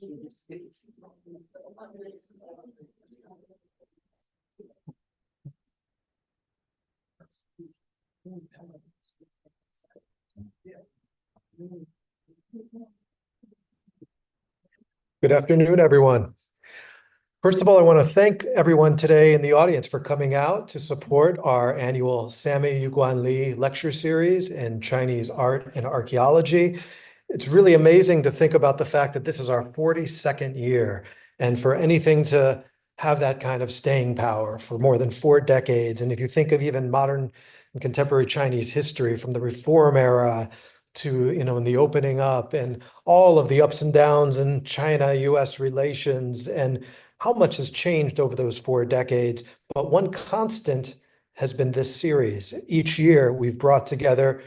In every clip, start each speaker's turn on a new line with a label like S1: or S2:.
S1: Good afternoon, everyone. First of all, I want to thank everyone today in the audience for coming out to support our annual Sammy Yuguan Li lecture series in Chinese art and archaeology. It's really amazing to think about the fact that this is our 42nd year, and for anything to have that kind of staying power for more than 4 decades. And if you think of even modern and contemporary Chinese history from the Reform era to, in the opening up and all of the ups and downs in China-US relations and how much has changed over those 4 decades. But one constant has been this series. Each year, we've brought together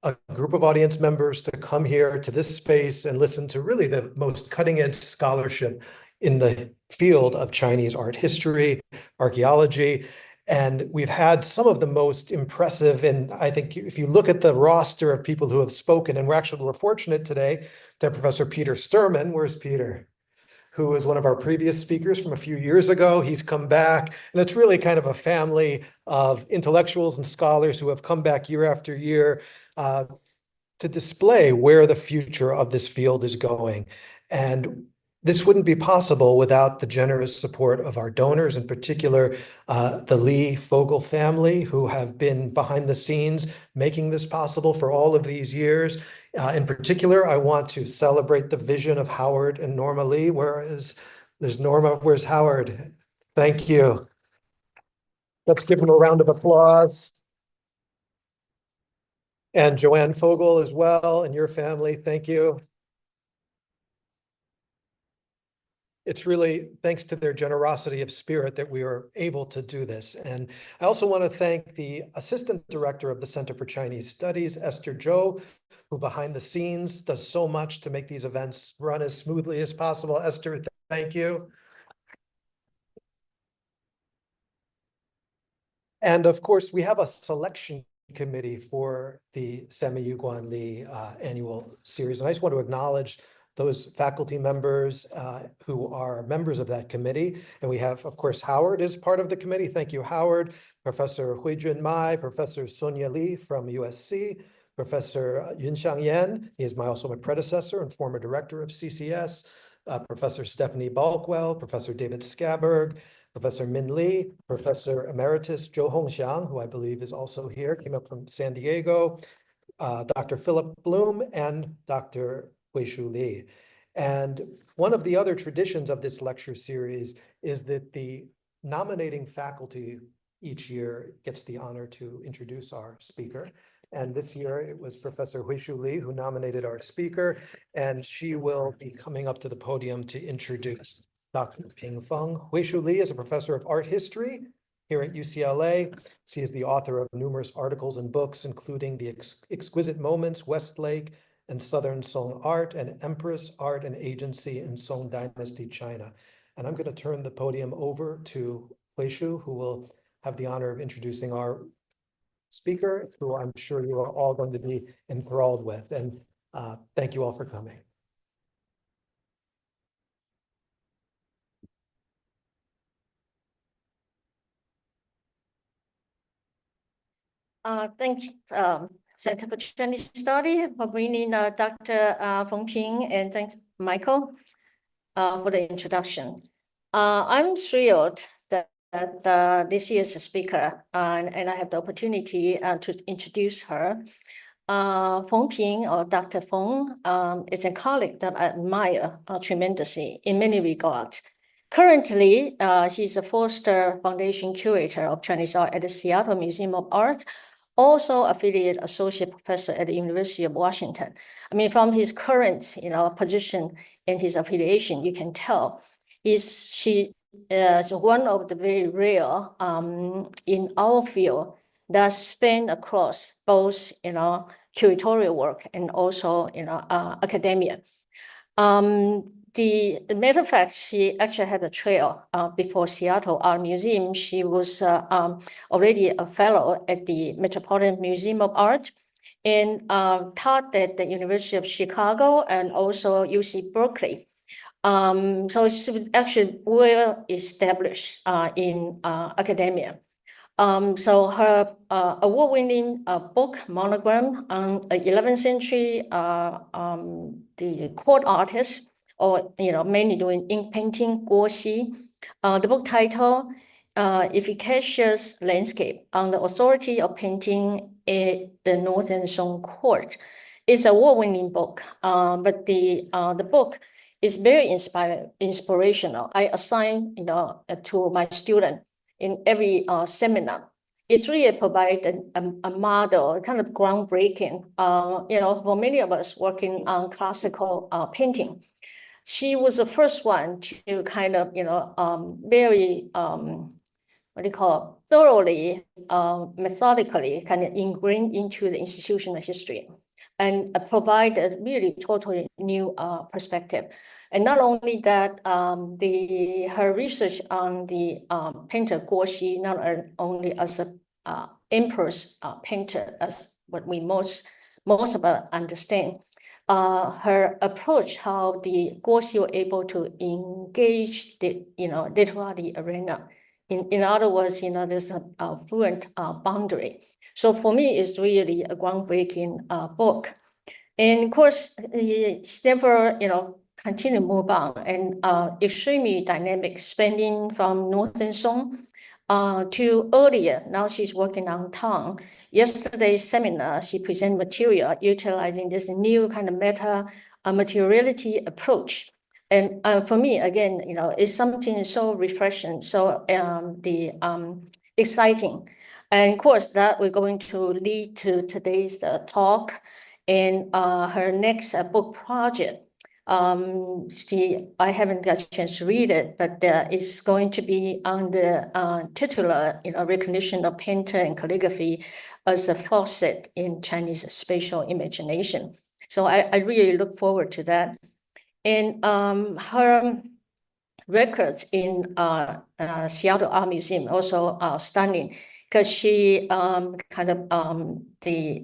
S1: a group of audience members to come here to this space and listen to really the most cutting-edge scholarship in the field of Chinese art history, archaeology. And we've had some of the most impressive, and I think if you look at the roster of people who have spoken, and we're fortunate today to have Professor Peter Sturman. Where's Peter? Who was one of our previous speakers from a few years ago. He's come back, and it's really kind of a family of intellectuals and scholars who have come back year after year to display where the future of this field is going. And this wouldn't be possible without the generous support of our donors, in particular, the Lee Fogel family, who have been behind the scenes making this possible for all of these years. In particular, I want to celebrate the vision of Howard and Norma Lee. There's Norma, where's Howard? Thank you. Let's give them a round of applause. And Joanne Fogel as well, and your family, thank you. It's really thanks to their generosity of spirit that we are able to do this. And I also want to thank the Assistant Director of the Center for Chinese Studies, Esther Zhou, who behind the scenes does so much to make these events run as smoothly as possible. Esther, thank you. And of course, we have a selection committee for the Sammy Yuguan Li annual series. And I just want to acknowledge those faculty members who are members of that committee. And we have, of course, Howard is part of the committee. Thank you, Howard. Professor Huijun Mai, Professor Sonia Li from USC, Professor Yunxiang Yan, he is also my predecessor and former director of CCS, Professor Stephanie Balkwell, Professor David Skaberg, Professor Min Li, Professor Emeritus Zhou Hongxiang, who I believe is also here, came up from San Diego, Dr. Philip Bloom, and Dr. Huishu Li. And one of the other traditions of this lecture series is that the nominating faculty each year gets the honor to introduce our speaker. And this year it was Professor Huishu Li who nominated our speaker, and she will be coming up to the podium to introduce Dr. Ping Feng. Huishu Li is a professor of art history here at UCLA. She is the author of numerous articles and books, including The Exquisite Moments, Westlake, and Southern Song Art, and Empress Art and Agency in Song Dynasty China. And I'm going to turn the podium over to Huishu, who will have the honor of introducing our speaker, who I'm sure you are all going to be enthralled with. And thank you all for coming.
S2: Thanks, Center for Chinese Study for bringing Dr. Feng Ping, and thanks, Michael, for the introduction. I'm thrilled that this year's speaker, and I have the opportunity to introduce her. Feng Ping, or Dr. Feng, is a colleague that I admire tremendously in many regards. Currently, she's a Forster Foundation Curator of Chinese Art at the Seattle Museum of Art, also affiliate associate professor at the University of Washington. I mean, from his current, position and his affiliation, you can tell she is one of the very rare in our field that span across both, curatorial work and also, academia. The matter of fact, she actually had a trail before Seattle Art Museum. She was already a fellow at the Metropolitan Museum of Art and taught at the University of Chicago and also UC Berkeley. So she was actually well established in academia. So her award-winning book monogram on 11th century the court artist, or mainly doing ink painting, Guo Xi. The book title, Efficacious Landscape on the Authority of Painting at the Northern Song Court. It's an award-winning book, but the book is very inspirational. I assign to my student in every seminar. It really provides a model, kind of groundbreaking, for many of us working on classical painting. She was the first one to kind of, very, thoroughly, methodically kind of ingrained into the institutional history and provide a really totally new perspective. And not only that, her research on the painter Guo Xi, not only as a emperor's painter, as what we most of us understand, her approach, how the Guo Xi were able to engage the literary arena. In other words, there's a fluent boundary. So for me, it's really a groundbreaking book. And of course, it's never, continue to move on, and extremely dynamic, spanning from Northern Song to earlier. Now she's working on Tang. Yesterday's seminar, she presented material utilizing this new kind of meta materiality approach. And for me, again, it's something so refreshing, so exciting. And of course, that we're going to lead to today's talk and her next book project. I haven't got a chance to read it, but it's going to be on the titular, recognition of painter and calligraphy as a faucet in Chinese spatial imagination. So I really look forward to that. And her records in Seattle Art Museum also stunning, because she kind of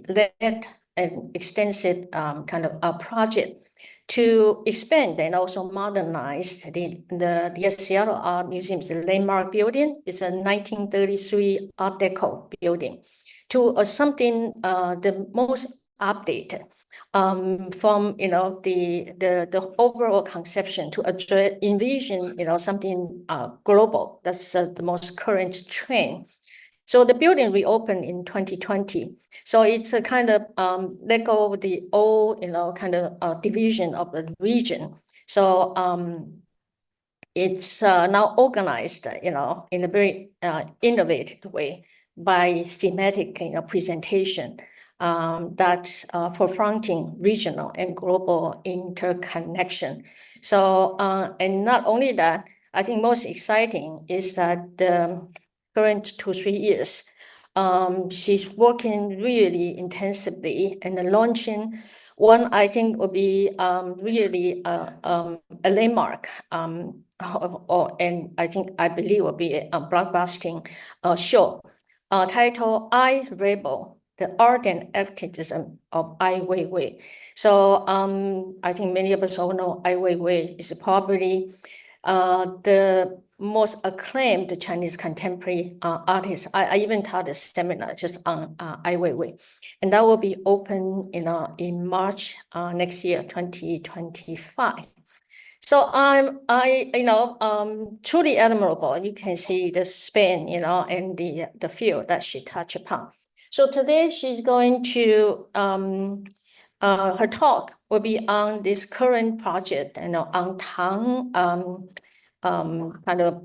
S2: led an extensive kind of project to expand and also modernize the Seattle Art Museum, the landmark building. It's a 1933 Art Deco building, to something the most updated from the overall conception to envision something global. That's the most current trend. So the building reopened in 2020. So it's a kind of let go of the old, kind of division of the region. So it's now organized, in a very innovative way by thematic, presentation that forefronting regional and global interconnection. So and not only that, I think most exciting is that the current 2-3 years, she's working really intensively and launching one, I think, will be really a landmark, and I believe will be a blockbusting show titled I Rebel: The Art and Activism of Ai Weiwei. So I think many of us all know Ai Weiwei is probably the most acclaimed Chinese contemporary artist. I even taught a seminar just on Ai Weiwei, and that will be open in March next year, 2025. So truly admirable. You can see the span, and the field that she touched upon. So today she's going to her talk will be on this current project, on Tang kind of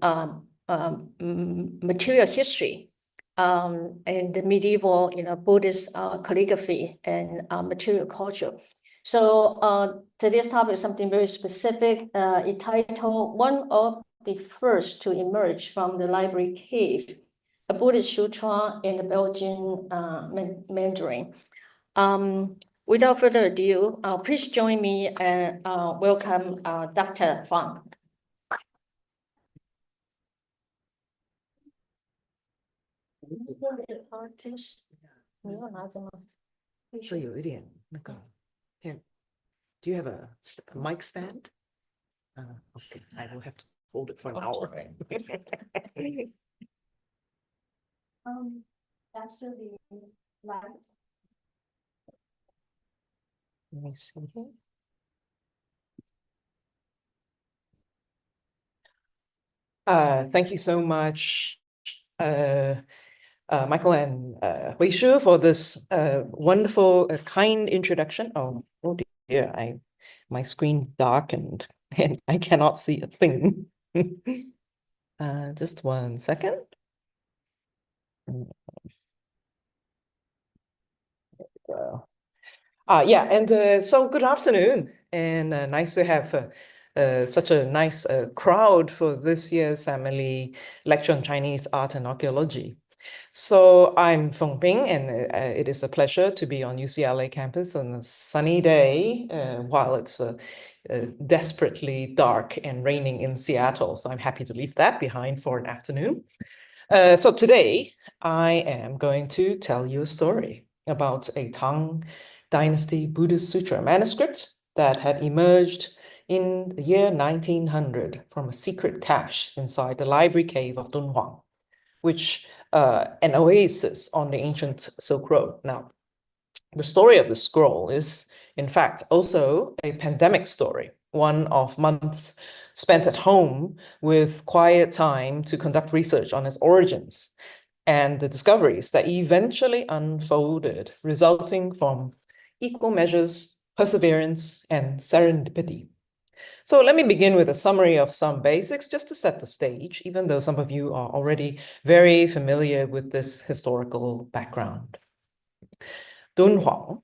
S2: material history and the medieval, Buddhist calligraphy and material culture. So today's topic is something very specific. It titled "One of the First to Emerge from the Library Cave: A Buddhist Sutra in the Belgian Mandarin." Without further ado, please join me and welcome Dr. Fang. 你要拿着吗？
S3: 是有一点那个。Do you have a mic stand? Okay, I will have to hold it for an hour.
S2: That's the light.
S3: Let me see here. Thank you so much, Michael and Hui Shu, for this wonderful, kind introduction. Oh dear, my screen darkened and I cannot see a thing. Just 1 second. Yeah, and so good afternoon, and nice to have such a nice crowd for this year's Family Lecture on Chinese Art and Archaeology. So I'm Feng Bing, and it is a pleasure to be on UCLA campus on a sunny day while it's desperately dark and raining in Seattle. So I'm happy to leave that behind for an afternoon. So today I am going to tell you a story about a Tang Dynasty Buddhist Sutra manuscript that had emerged in the year 1900 from a secret cache inside the library cave of Dunhuang, which an oasis on the ancient Silk Road. Now, the story of the scroll is, in fact, also a pandemic story, one of months spent at home with quiet time to conduct research on its origins and the discoveries that eventually unfolded, resulting from equal measures, perseverance, and serendipity. So let me begin with a summary of some basics just to set the stage, even though some of you are already very familiar with this historical background. Dunhuang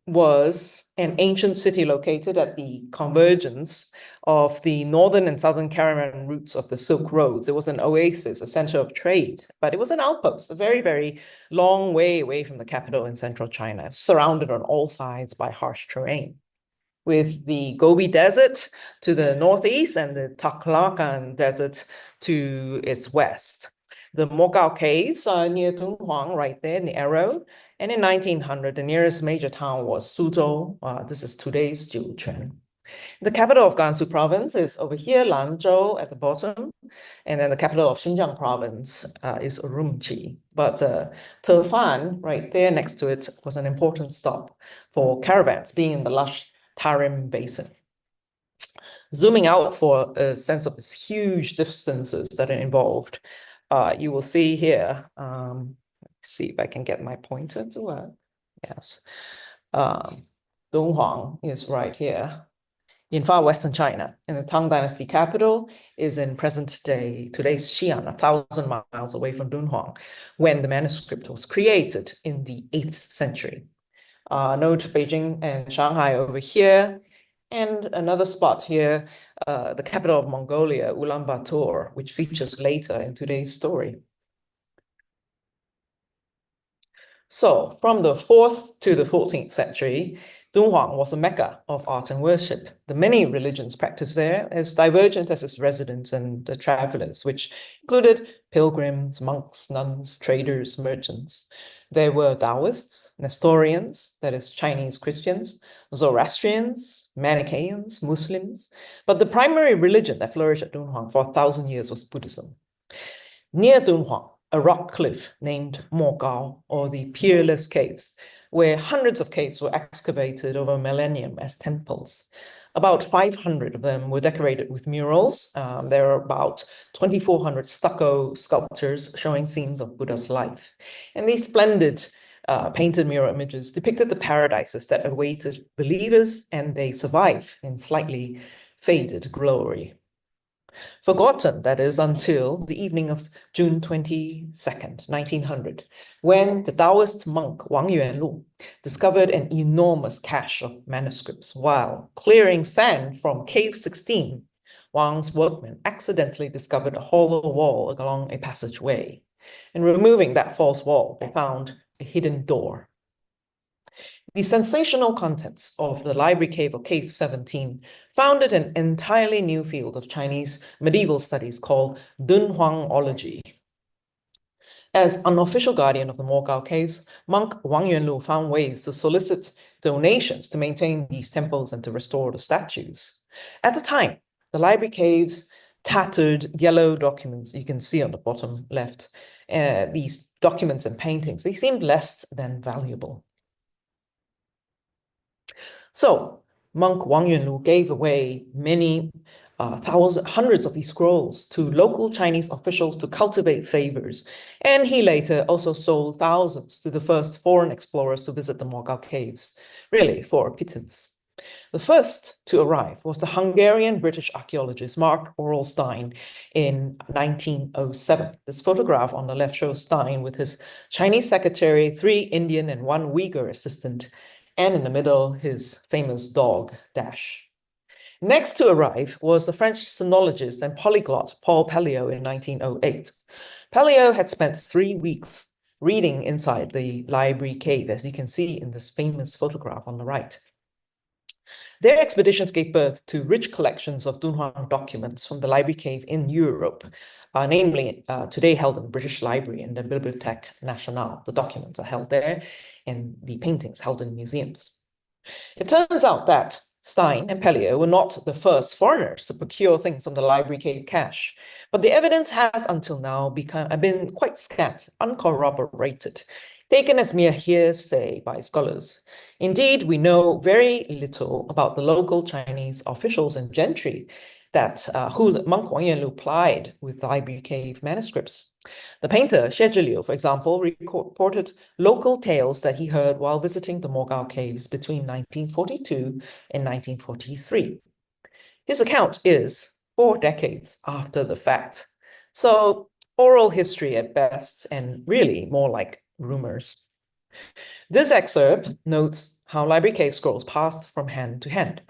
S3: was an ancient city located at the convergence of the northern and southern caravan routes of the Silk Roads. It was an oasis, a center of trade, but it was an outpost, a very, very long way away from the capital in central China, surrounded on all sides by harsh terrain, with the Gobi Desert to the northeast and the Taklamakan Desert to its west. The Mogao Caves are near Dunhuang, right there in the arrow. And in 1900, the nearest major town was Suzhou. This is today's Jiuquan. The capital of Gansu province is over here, Lanzhou at the bottom. And then the capital of Xinjiang province is Urumqi. But Tefan, right there next to it, was an important stop for caravans, being in the lush Tarim Basin. Zooming out for a sense of these huge distances that are involved, you will see here, see if I can get my pointer to work. Yes. Dunhuang is right here in far western China, and the Tang Dynasty capital is in today's Xi'an, 1,000 miles away from Dunhuang, when the manuscript was created in the 8th century. Note Beijing and Shanghai over here, and another spot here, the capital of Mongolia, Ulaanbaatar, which features later in today's story. So from the 4th to the 14th century, Dunhuang was a mecca of art and worship. The many religions practiced there, as divergent as its residents and the travelers, which included pilgrims, monks, nuns, traders, merchants. There were Taoists, Nestorians, that is Chinese Christians, Zoroastrians, Manichaeans, Muslims. But the primary religion that flourished at Dunhuang for 1,000 years was Buddhism. Near Dunhuang, a rock cliff named Mogao, or the Peerless Caves, where hundreds of caves were excavated over a millennium as temples. About 500 of them were decorated with murals. There are about 2,400 stucco sculptures showing scenes of Buddha's life. And these splendid painted mural images depicted the paradises that awaited believers, and they survive in slightly faded glory. Forgotten, that is, until the evening of June 22nd, 1900, when the Taoist monk Wang Yuanlu discovered an enormous cache of manuscripts while clearing sand from Cave 16. Wang's workmen accidentally discovered a hollow wall along a passageway. In removing that false wall, they found a hidden door. The sensational contents of the library cave of Cave 17 founded an entirely new field of Chinese medieval studies called Dunhuangology. As unofficial guardian of the Mogao caves, monk Wang Yuanlu found ways to solicit donations to maintain these temples and to restore the statues. At the time, the library caves tattered yellow documents you can see on the bottom left. These documents and paintings, they seemed less than valuable. So monk Wang Yunlu gave away many hundreds of these scrolls to local Chinese officials to cultivate favors. And he later also sold thousands to the first foreign explorers to visit the Mogao caves, really for a pittance. The first to arrive was the Hungarian-British archaeologist Mark Orlstein in 1907. This photograph on the left shows Stein with his Chinese secretary, 3 Indian and 1 Uyghur assistant, and in the middle, his famous dog, Dash. Next to arrive was the French sinologist and polyglot Paul Pelliot in 1908. Pelliot had spent 3 weeks reading inside the library cave, as you can see in this famous photograph on the right. Their expeditions gave birth to rich collections of Dunhuang documents from the library cave in Europe, namely today held in the British Library in the Bibliothèque Nationale. The documents are held there and the paintings held in museums. It turns out that Stein and Pelliot were not the first foreigners to procure things from the library cave cache, but the evidence has until now been quite scant, uncorroborated, taken as mere hearsay by scholars. Indeed, we know very little about the local Chinese officials and gentry who monk Wang Yunlu plied with library cave manuscripts. The painter Xie Zhiliu, for example, reported local tales that he heard while visiting the Mogao caves between 1942 and 1943. His account is 4 decades after the fact. So oral history at best, and really more like rumors. This excerpt notes how library cave scrolls passed from hand to hand.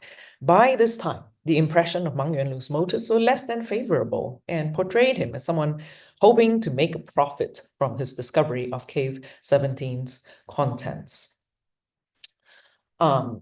S3: By this time, the impression of Mang Yuanlu's motives were less than favorable and portrayed him as someone hoping to make a profit from his discovery of Cave 17's contents. Abbot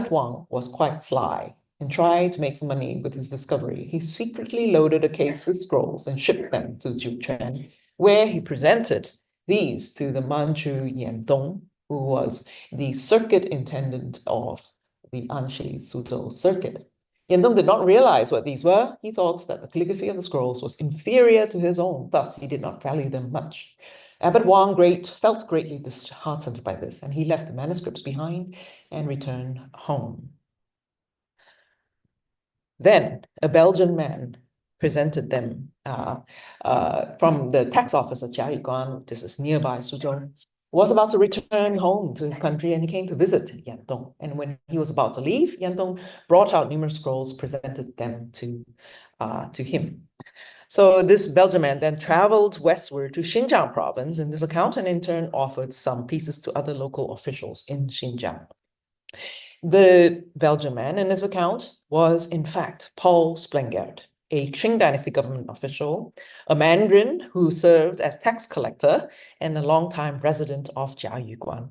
S3: Wang was quite sly and tried to make some money with his discovery. He secretly loaded a case with scrolls and shipped them to Juquan, where he presented these to the Manchu Yandong, who was the circuit intendant of the Anshi Suzhou circuit. Yandong did not realize what these were. He thought that the calligraphy of the scrolls was inferior to his own, thus he did not value them much. Abbot Wang felt greatly disheartened by this, and he left the manuscripts behind and returned home. Then a Belgian man presented them from the tax office at Jiayuguan. This is nearby Suzhou. Was about to return home to his country, and he came to visit Yandong. And when he was about to leave, Yandong brought out numerous scrolls, presented them to him. So this Belgian man then traveled westward to Xinjiang province in this account, and in turn offered some pieces to other local officials in Xinjiang. The Belgian man in this account was, in fact, Paul Splengert, a Qing dynasty government official, a Mandarin who served as tax collector, and a longtime resident of Jiayuguan.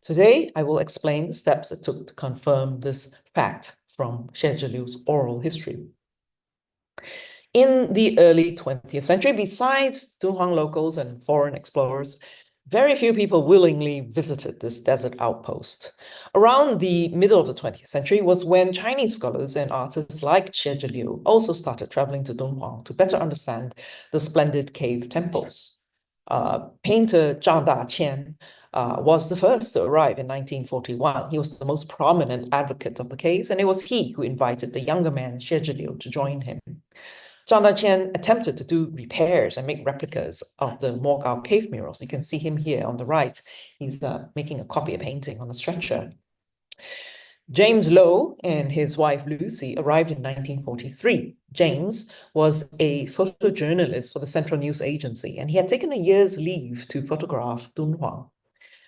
S3: Today, I will explain the steps it took to confirm this fact from Xie Zhiliu's oral history. In the early 20th century, besides Dunhuang locals and foreign explorers, very few people willingly visited this desert outpost. Around the middle of the 20th century was when Chinese scholars and artists like Xie Zhiliu also started traveling to Dunhuang to better understand the splendid cave temples. Painter Zhang Daqian was the first to arrive in 1941. He was the most prominent advocate of the caves, and it was he who invited the younger man Xie Zhiliu to join him. Zhang Daqian attempted to do repairs and make replicas of the Mogao cave murals. You can see him here on the right. He's making a copy of painting on a stretcher. James Lowe and his wife Lucy arrived in 1943. James was a photojournalist for the Central News Agency, and he had taken a year's leave to photograph Dunhuang.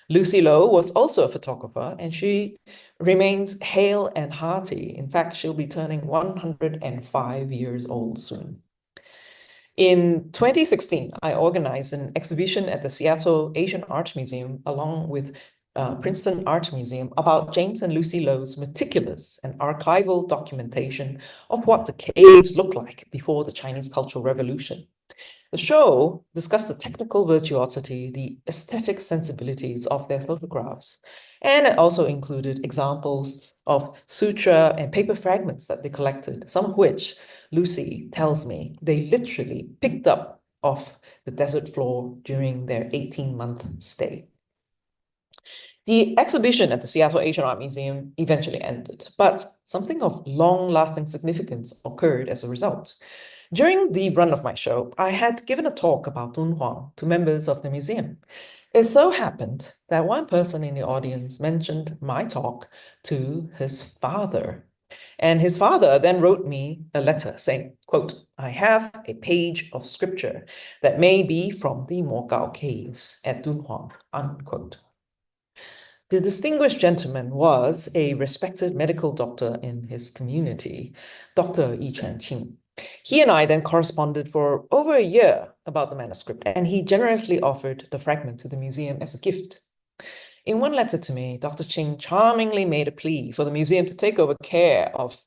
S3: Lucy Lowe was also a photographer, and she remains hale and hearty. In fact, she'll be turning 105 years old soon. In 2016, I organized an exhibition at the Seattle Asian Art Museum along with Princeton Art Museum about James and Lucy Lowe's meticulous and archival documentation of what the caves looked like before the Chinese Cultural Revolution. The show discussed the technical virtuosity, the aesthetic sensibilities of their photographs, and it also included examples of sutra and paper fragments that they collected, some of which Lucy tells me they literally picked up off the desert floor during their 18-month stay. The exhibition at the Seattle Asian Art Museum eventually ended, but something of long-lasting significance occurred as a result. During the run of my show, I had given a talk about Dunhuang to members of the museum. It so happened that one person in the audience mentioned my talk to his father. And his father then wrote me a letter saying, quote, "I have a page of scripture that may be from the Mogao caves at Dunhuang," unquote. The distinguished gentleman was a respected medical doctor in his community, Dr. Yi Chuanqing. He and I then corresponded for over a year about the manuscript, and he generously offered the fragment to the museum as a gift. In one letter to me, Dr. Qing charmingly made a plea for the museum to take over care of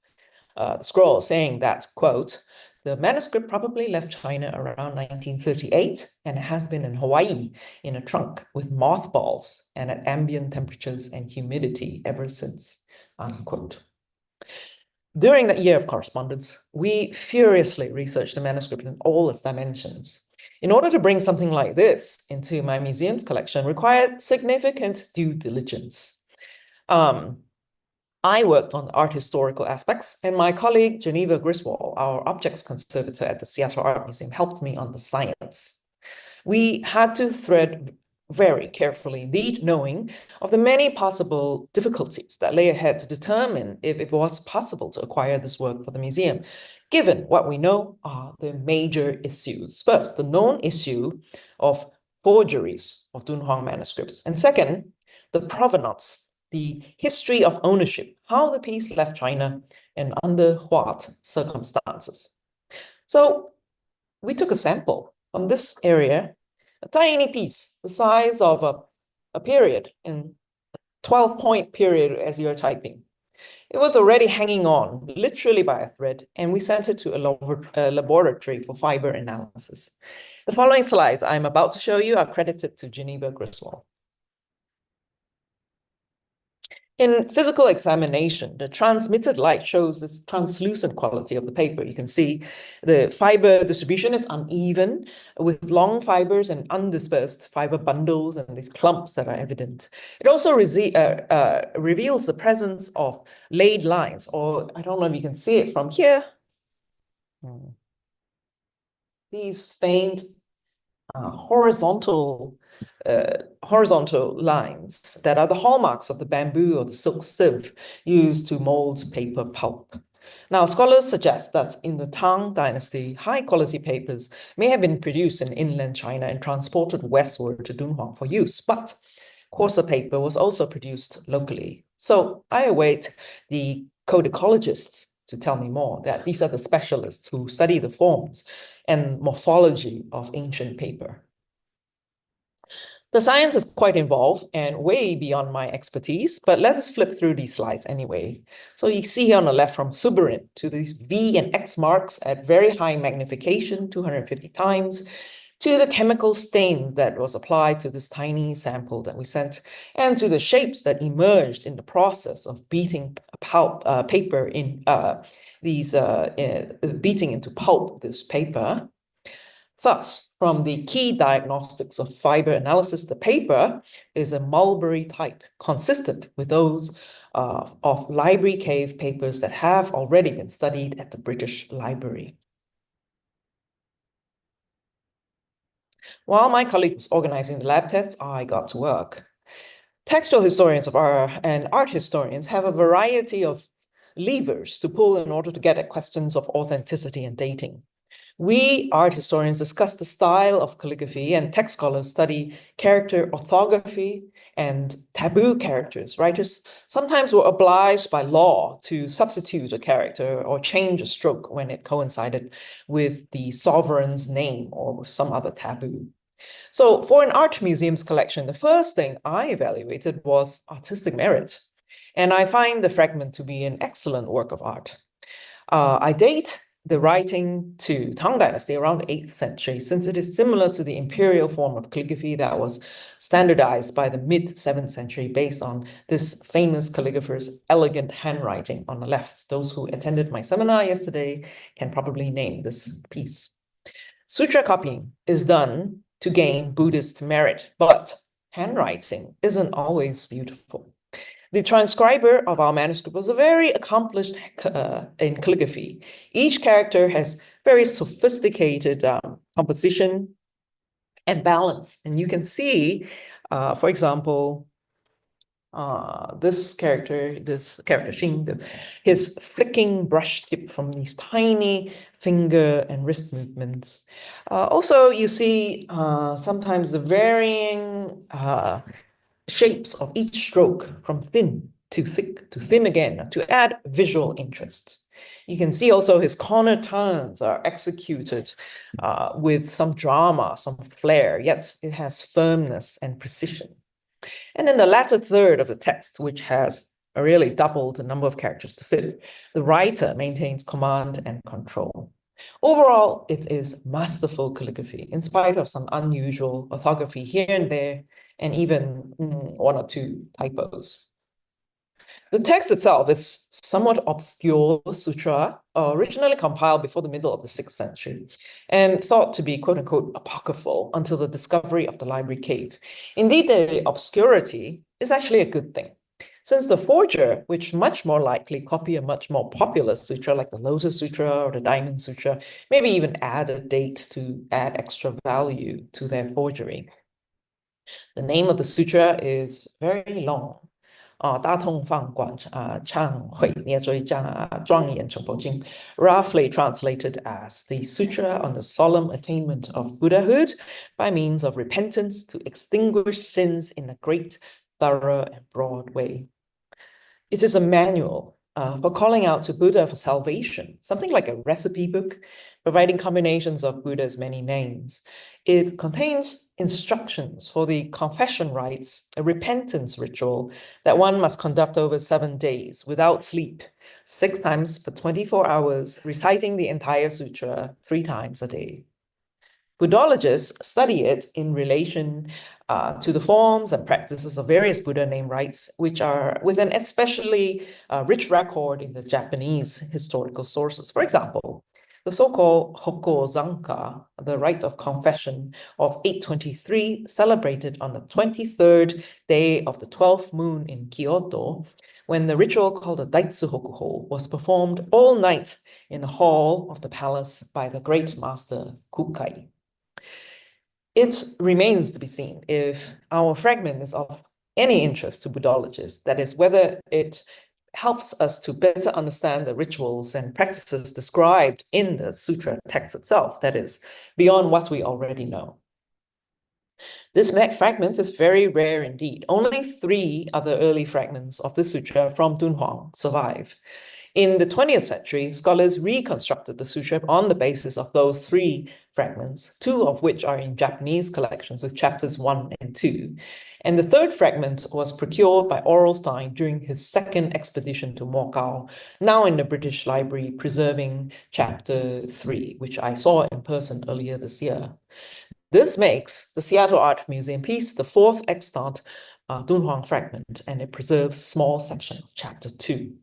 S3: the scroll, saying that, quote, "The manuscript probably left China around 1938 and has been in Hawaii in a trunk with mothballs and at ambient temperatures and humidity ever since," unquote. During that year of correspondence, we furiously researched the manuscript in all its dimensions. In order to bring something like this into my museum's collection required significant due diligence. I worked on art historical aspects, and my colleague Geneva Griswold, our objects conservator at the Seattle Art Museum, helped me on the science. We had to thread very carefully, indeed, knowing of the many possible difficulties that lay ahead to determine if it was possible to acquire this work for the museum, given what we know are the major issues. First, the known issue of forgeries of Dunhuang manuscripts, and second, the provenance, the history of ownership, how the piece left China and under what circumstances. So we took a sample from this area, a tiny piece, the size of a period, in 12-point period as you're typing. It was already hanging on, literally by a thread, and we sent it to a laboratory for fiber analysis. The following slides I'm about to show you are credited to Geneva Griswold. In physical examination, the transmitted light shows this translucent quality of the paper. You can see the fiber distribution is uneven, with long fibers and undispersed fiber bundles and these clumps that are evident. It also reveals the presence of laid lines, or I don't know if you can see it from here. These faint horizontal lines that are the hallmarks of the bamboo or the silk sieve used to mold paper pulp. Now, scholars suggest that in the Tang Dynasty, high-quality papers may have been produced in inland China and transported westward to Dunhuang for use, but coarser paper was also produced locally. So I await the codicologists to tell me more, that these are the specialists who study the forms and morphology of ancient paper. The science is quite involved and way beyond my expertise, but let us flip through these slides anyway. So you see here on the left from Suberin to these V and X marks at very high magnification, 250 times, to the chemical stain that was applied to this tiny sample that we sent, and to the shapes that emerged in the process of beating paper in beating into pulp this paper. Thus, from the key diagnostics of fiber analysis, the paper is a mulberry type, consistent with those of library cave papers that have already been studied at the British Library. While my colleague was organizing the lab tests, I got to work. Textual historians and art historians have a variety of levers to pull in order to get at questions of authenticity and dating. We art historians discuss the style of calligraphy, and text scholars study character orthography and taboo characters. Writers sometimes were obliged by law to substitute a character or change a stroke when it coincided with the sovereign's name or with some other taboo. So for an art museum's collection, the first thing I evaluated was artistic merit, and I find the fragment to be an excellent work of art. I date the writing to Tang Dynasty around the 8th century, since it is similar to the imperial form of calligraphy that was standardized by the mid-7th century based on this famous calligrapher's elegant handwriting on the left. Those who attended my seminar yesterday can probably name this piece. Sutra copying is done to gain Buddhist merit, but handwriting isn't always beautiful. The transcriber of our manuscript was a very accomplished in calligraphy. Each character has very sophisticated composition and balance. And you can see, for example, this character Xing, his flicking brush tip from these tiny finger and wrist movements. Also, you see sometimes the varying shapes of each stroke from thin to thick to thin again to add visual interest. You can see also his corner turns are executed with some drama, some flair, yet it has firmness and precision. And in the latter third of the text, which has really doubled the number of characters to fit, the writer maintains command and control. Overall, it is masterful calligraphy, in spite of some unusual orthography here and there, and even one or two typos. The text itself is somewhat obscure sutra, originally compiled before the middle of the 6th century, and thought to be quote-unquote apocryphal until the discovery of the library cave. Indeed, the obscurity is actually a good thing, since the forger, which much more likely copy a much more popular sutra like the Lotus Sutra or the Diamond Sutra, maybe even add a date to add extra value to their forgery. The name of the sutra is very long. 大通放广忏悔灭罪庄严成佛经, roughly translated as the Sutra on the Solemn Attainment of Buddhahood by means of repentance to extinguish sins in a great, thorough, and broad way. It is a manual for calling out to Buddha for salvation, something like a recipe book, providing combinations of Buddha's many names. It contains instructions for the confession rites, a repentance ritual that one must conduct over 7 days without sleep, 6 times for 24 hours, reciting the entire sutra 3 times a day. Buddhologists study it in relation to the forms and practices of various Buddha name rites, which are with an especially rich record in the Japanese historical sources. For example, the so-called Hokozanka, the rite of confession of 823, celebrated on the 23rd day of the 12th moon in Kyoto, when the ritual called the Daitsu Hokuho was performed all night in the hall of the palace by the great master Kukai. It remains to be seen if our fragment is of any interest to Buddhologists, that is, whether it helps us to better understand the rituals and practices described in the sutra text itself, that is, beyond what we already know. This fragment is very rare indeed. Only 3 other early fragments of the sutra from Dunhuang survive. In the 20th century, scholars reconstructed the sutra on the basis of those 3 fragments, 2 of which are in Japanese collections with chapters 1 and 2. And the 3rd fragment was procured by Orlstein during his 2nd expedition to Mokau, now in the British Library, preserving chapter 3, which I saw in person earlier this year. This makes the Seattle Art Museum piece the 4th extant Dunhuang fragment, and it preserves a small section of chapter 2.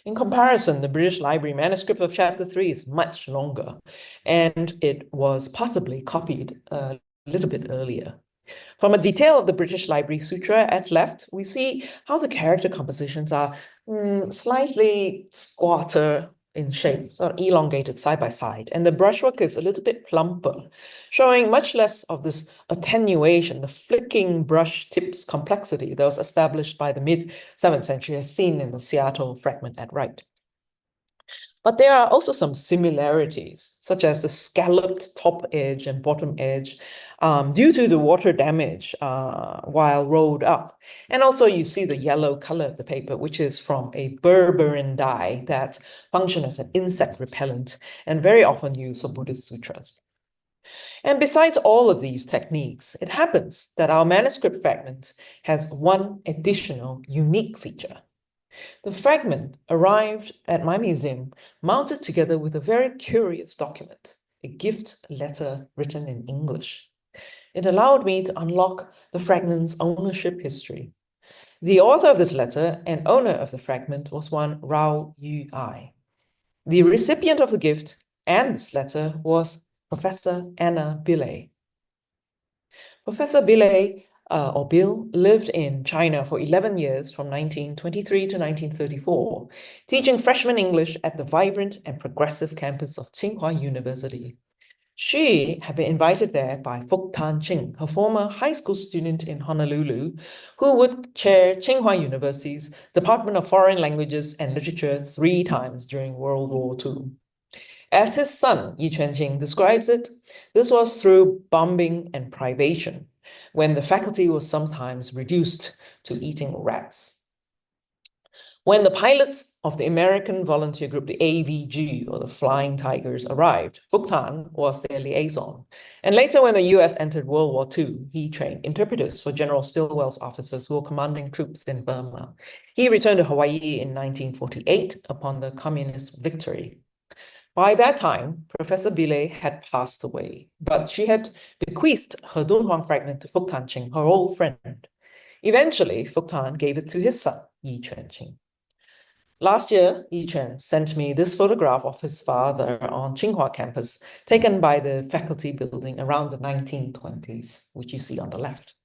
S3: In comparison, the British Library manuscript of chapter 3 is much longer, and it was possibly copied a little bit earlier. From a detail of the British Library Sutra at left, we see how the character compositions are slightly squatter in shape, sort of elongated side by side, and the brushwork is a little bit plumper, showing much less of this attenuation, the flicking brush tips complexity that was established by the mid-7th century as seen in the Seattle fragment at right. But there are also some similarities, such as the scalloped top edge and bottom edge due to the water damage while rolled up. And also you see the yellow color of the paper, which is from a berberine dye that functions as an insect repellent and very often used for Buddhist sutras. And besides all of these techniques, it happens that our manuscript fragment has one additional unique feature. The fragment arrived at my museum, mounted together with a very curious document, a gift letter written in English. It allowed me to unlock the fragment's ownership history. The author of this letter and owner of the fragment was one Rao Yu-ai. The recipient of the gift and this letter was Professor Anna Billay. Professor Billay, or Bill, lived in China for 11 years from 1923 to 1934, teaching freshman English at the vibrant and progressive campus of Tsinghua University. She had been invited there by Fuk Tan Ching, her former high school student in Honolulu, who would chair Tsinghua University's Department of Foreign Languages and Literature 3 times during World War II. As his son, Yi Chuanqing, describes it, this was through bombing and privation, when the faculty was sometimes reduced to eating rats. When the pilots of the American volunteer group, the AVG, or the Flying Tigers, arrived, Fuk Tan was their liaison. And later, when the US entered World War II, he trained interpreters for General Stilwell's officers who were commanding troops in Burma. He returned to Hawaii in 1948 upon the communist victory. By that time, Professor Billay had passed away, but she had bequeathed her Dunhuang fragment to Fuk Tan Ching, her old friend. Eventually, Fuk Tan gave it to his son, Yi Chuanqing. Last year, Yi Chuan sent me this photograph of his father on Tsinghua campus, taken by the faculty building around the 1920s, which you see on the left.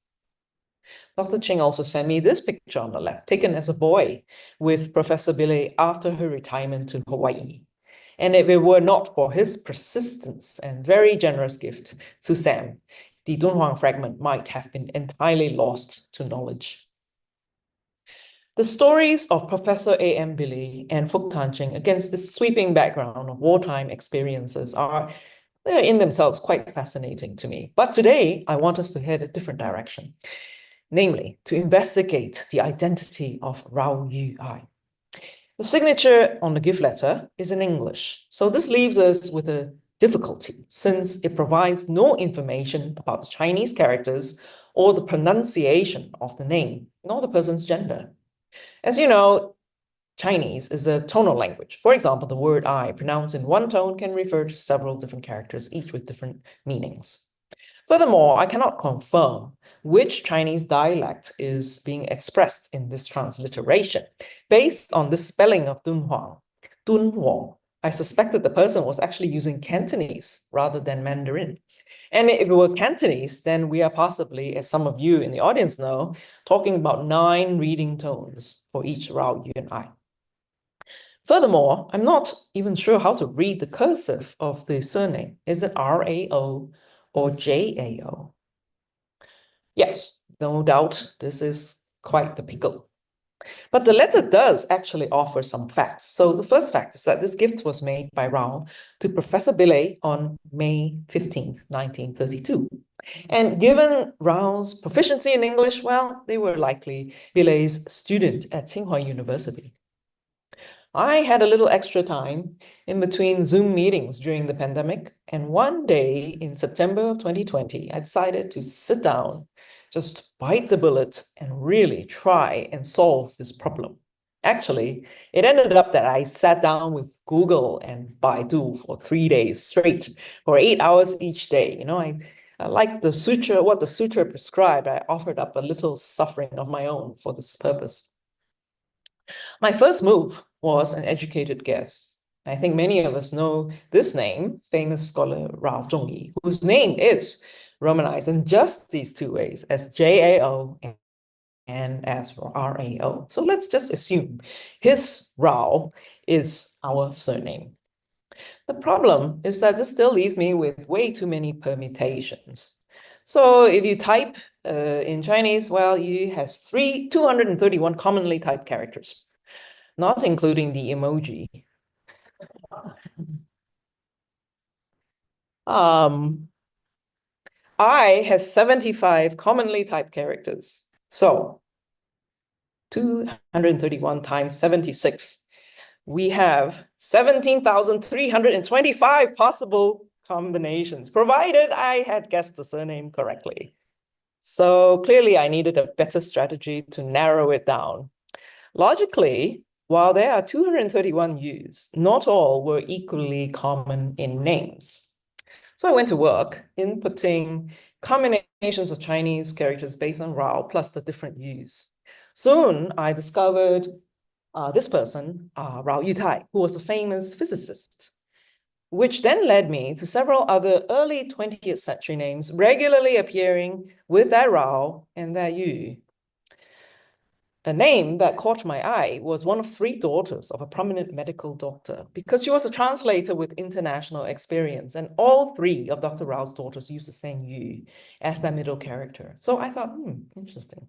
S3: Dr. Ching also sent me this picture on the left, taken as a boy with Professor Billay after her retirement to Hawaii. And if it were not for his persistence and very generous gift to Sam, the Dunhuang fragment might have been entirely lost to knowledge. The stories of Professor A.M. Billay and Fuk Tan Ching against this sweeping background of wartime experiences are in themselves quite fascinating to me. But today, I want us to head a different direction, namely to investigate the identity of Rao Yu-ai. The signature on the gift letter is in English, so this leaves us with a difficulty since it provides no information about the Chinese characters or the pronunciation of the name, nor the person's gender. As you know, Chinese is a tonal language. For example, the word I pronounced in one tone can refer to several different characters, each with different meanings. Furthermore, I cannot confirm which Chinese dialect is being expressed in this transliteration. Based on the spelling of Dunhuang, Dunhuang, I suspected the person was actually using Cantonese rather than Mandarin. And if it were Cantonese, then we are possibly, as some of you in the audience know, talking about 9 reading tones for each Rao, Yu, and I. Furthermore, I'm not even sure how to read the cursive of the surname. Is it R-A-O or J-A-O? Yes, no doubt this is quite the pickle. But the letter does actually offer some facts. So the first fact is that this gift was made by Rao to Professor Billay on May 15th, 1932. And given Rao's proficiency in English, well, they were likely Billay's student at Tsinghua University. I had a little extra time in between Zoom meetings during the pandemic, and one day in September of 2020, I decided to sit down, just bite the bullet, and really try and solve this problem. Actually, it ended up that I sat down with Google and Baidu for 3 days straight, for 8 hours each day. I like the sutra, what the sutra prescribed. I offered up a little suffering of my own for this purpose. My first move was an educated guess. I think many of us know this name, famous scholar Rao Zhongyi, whose name is romanized in just these 2 ways, as J-A-O and as R-A-O. So let's just assume his Rao is our surname. The problem is that this still leaves me with way too many permutations. So if you type in Chinese, well, you have 231 commonly typed characters, not including the emoji. I has 75 commonly typed characters. So 231 times 76. We have 17,325 possible combinations, provided I had guessed the surname correctly. So clearly I needed a better strategy to narrow it down. Logically, while there are 231 Yus, not all were equally common in names. So I went to work inputting combinations of Chinese characters based on Rao plus the different Yus. Soon I discovered this person, Rao Yutai, who was a famous physicist, which then led me to several other early 20th century names regularly appearing with that Rao and that Yu. A name that caught my eye was one of 3 daughters of a prominent medical doctor, because she was a translator with international experience, and all 3 of Dr. Rao's daughters used the same Yu as their middle character. So I thought, interesting.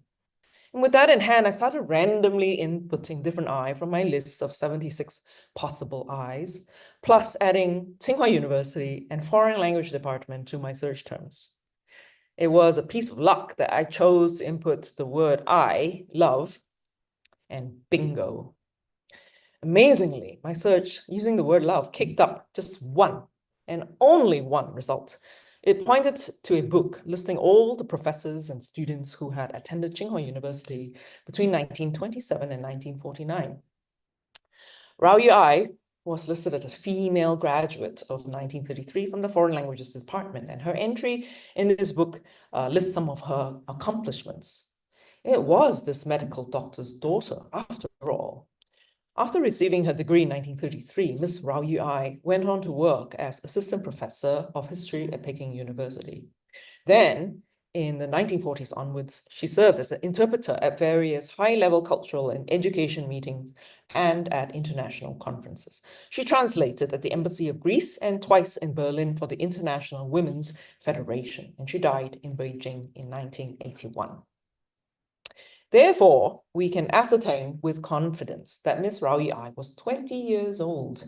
S3: And with that in hand, I started randomly inputting different I from my list of 76 possible Is, plus adding Tsinghua University and Foreign Language Department to my search terms. It was a piece of luck that I chose to input the word I, love, and bingo. Amazingly, my search using the word love kicked up just 1 and only 1 result. It pointed to a book listing all the professors and students who had attended Tsinghua University between 1927 and 1949. Rao Yui was listed as a female graduate of 1933 from the Foreign Languages Department, and her entry in this book lists some of her accomplishments. It was this medical doctor's daughter, after all. After receiving her degree in 1933, Miss Rao Yui went on to work as assistant professor of history at Peking University. Then, in the 1940s onwards, she served as an interpreter at various high-level cultural and education meetings and at international conferences. She translated at the Embassy of Greece and twice in Berlin for the International Women's Federation, and she died in Beijing in 1981. Therefore, we can ascertain with confidence that Miss Rao Yui was 20 years old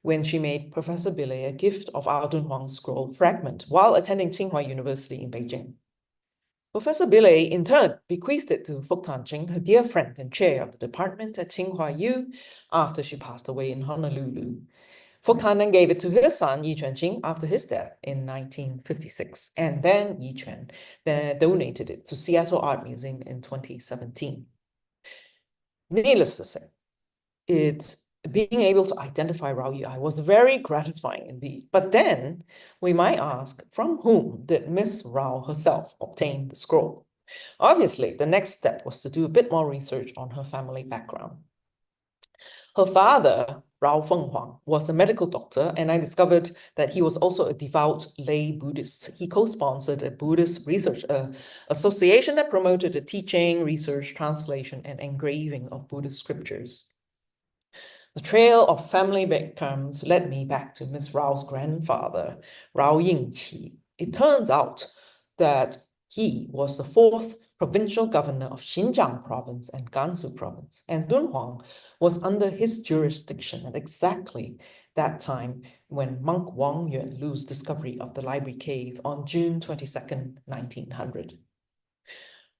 S3: when she made Professor Billy a gift of our Dunhuang scroll fragment while attending Tsinghua University in Beijing. Professor Billy, in turn, bequeathed it to Fuk Tan-ching, her dear friend and chair of the department at Tsinghua U, after she passed away in Honolulu. Fuk Tan then gave it to his son, Yi Quan-ching, after his death in 1956, and then Yi Quan donated it to Seattle Art Museum in 2017. Needless to say, being able to identify Rao Yui was very gratifying indeed. But then we might ask, from whom did Miss Rao herself obtain the scroll? Obviously, the next step was to do a bit more research on her family background. Her father, Rao Fenghuang, was a medical doctor, and I discovered that he was also a devout lay Buddhist. He co-sponsored a Buddhist research association that promoted the teaching, research, translation, and engraving of Buddhist scriptures. The trail of family breadcrumbs led me back to Miss Rao's grandfather, Rao Yingqi. It turns out that he was the 4th provincial governor of Xinjiang province and Gansu province, and Dunhuang was under his jurisdiction at exactly that time when monk Wang Yuanlu's discovery of the library cave on June 22nd, 1900.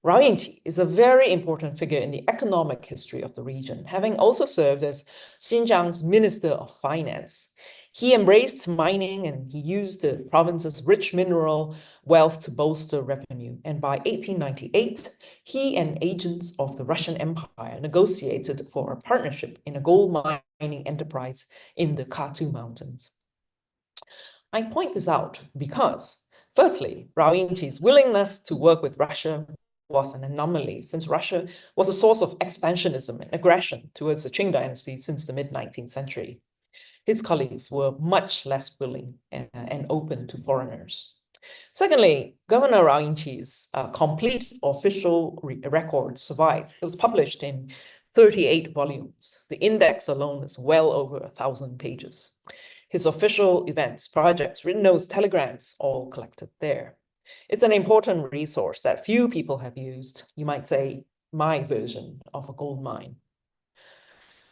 S3: Rao Yingqi is a very important figure in the economic history of the region, having also served as Xinjiang's Minister of Finance. He embraced mining and he used the province's rich mineral wealth to bolster revenue. And by 1898, he and agents of the Russian Empire negotiated for a partnership in a gold mining enterprise in the Katu Mountains. I point this out because, firstly, Rao Yingqi's willingness to work with Russia was an anomaly, since Russia was a source of expansionism and aggression towards the Qing dynasty since the mid-19th century. His colleagues were much less willing and open to foreigners. Secondly, Governor Rao Yingqi's complete official record survived. It was published in 38 volumes. The index alone is well over 1,000 pages. His official events, projects, written notes, telegrams, all collected there. It's an important resource that few people have used, you might say, my version of a gold mine.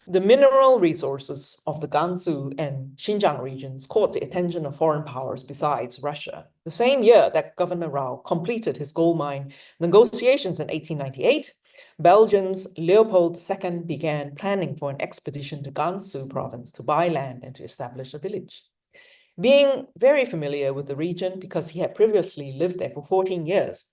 S3: The mineral resources of the Gansu and Xinjiang regions caught the attention of foreign powers besides Russia. The same year that Governor Rao completed his gold mine negotiations in 1898, Belgium's Leopold II began planning for an expedition to Gansu province to buy land and to establish a village. Being very familiar with the region because he had previously lived there for 14 years,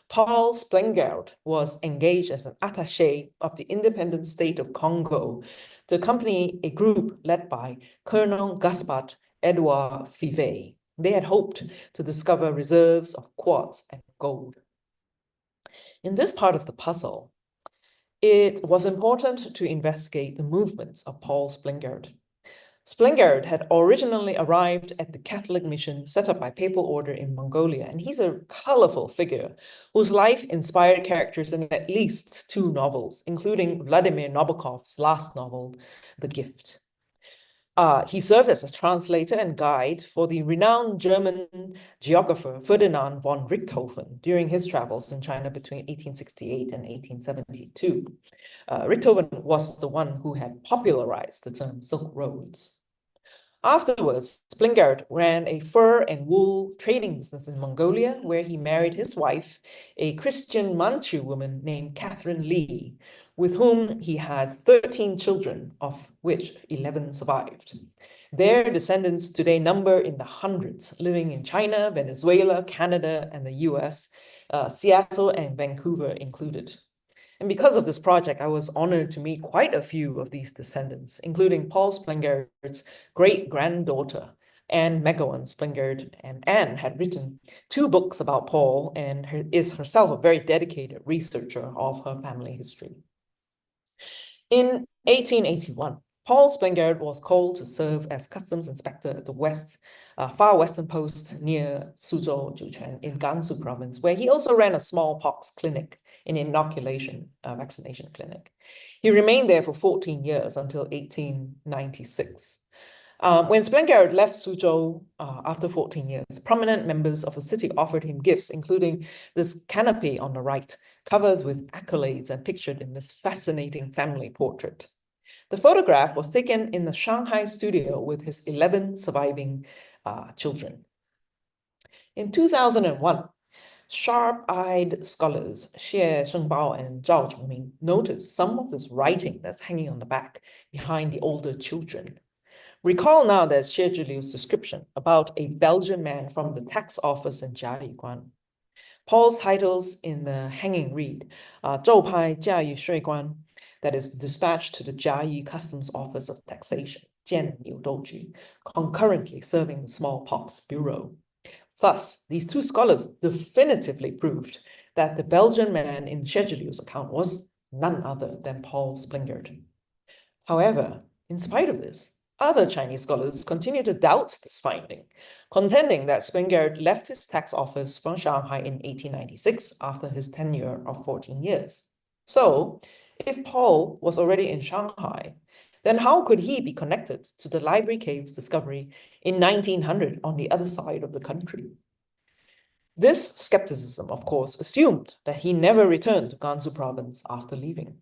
S3: Paul Splengard was engaged as an attaché of the independent state of Congo to accompany a group led by Colonel Gaspard Edouard Fivet. They had hoped to discover reserves of quartz and gold. In this part of the puzzle, it was important to investigate the movements of Paul Splengard. Splengard had originally arrived at the Catholic mission set up by papal order in Mongolia, and he's a colorful figure whose life inspired characters in at least 2 novels, including Vladimir Nabokov's last novel, The Gift. He served as a translator and guide for the renowned German geographer Ferdinand von Richthofen during his travels in China between 1868 and 1872. Richthofen was the one who had popularized the term Silk Roads. Afterwards, Splengard ran a fur and wool trading business in Mongolia, where he married his wife, a Christian Manchu woman named Catherine Lee, with whom he had 13 children, of which 11 survived. Their descendants today number in the hundreds, living in China, Venezuela, Canada, and the US, Seattle and Vancouver included. And because of this project, I was honored to meet quite a few of these descendants, including Paul Splengard's great-granddaughter, Anne McGowan Splengard. And Anne had written 2 books about Paul and is herself a very dedicated researcher of her family history. In 1881, Paul Splengard was called to serve as customs inspector at the far western post near Suzhou, Juquan, in Gansu province, where he also ran a smallpox clinic, an vaccination clinic. He remained there for 14 years until 1896. When Splengard left Suzhou after 14 years, prominent members of the city offered him gifts, including this canopy on the right, covered with accolades and pictured in this fascinating family portrait. The photograph was taken in the Shanghai studio with his 11 surviving children. In 2001, sharp-eyed scholars Xie Shengbao and Zhao Chongming noticed some of this writing that's hanging on the back behind the older children. Recall now that Xie Zhiliu's description about a Belgian man from the tax office in Jiayuguan. Paul's titles in the hanging read, 周派嘉义税官, that is dispatched to the Jiayi Customs Office of Taxation, 监纽斗局, concurrently serving the Smallpox Bureau. Thus, these 2 scholars definitively proved that the Belgian man in Xie Zhiliu's account was none other than Paul Splengard. However, in spite of this, other Chinese scholars continue to doubt this finding, contending that Splengard left his tax office from Shanghai in 1896 after his tenure of 14 years. So, if Paul was already in Shanghai, then how could he be connected to the library cave's discovery in 1900 on the other side of the country? This skepticism, of course, assumed that he never returned to Gansu province after leaving.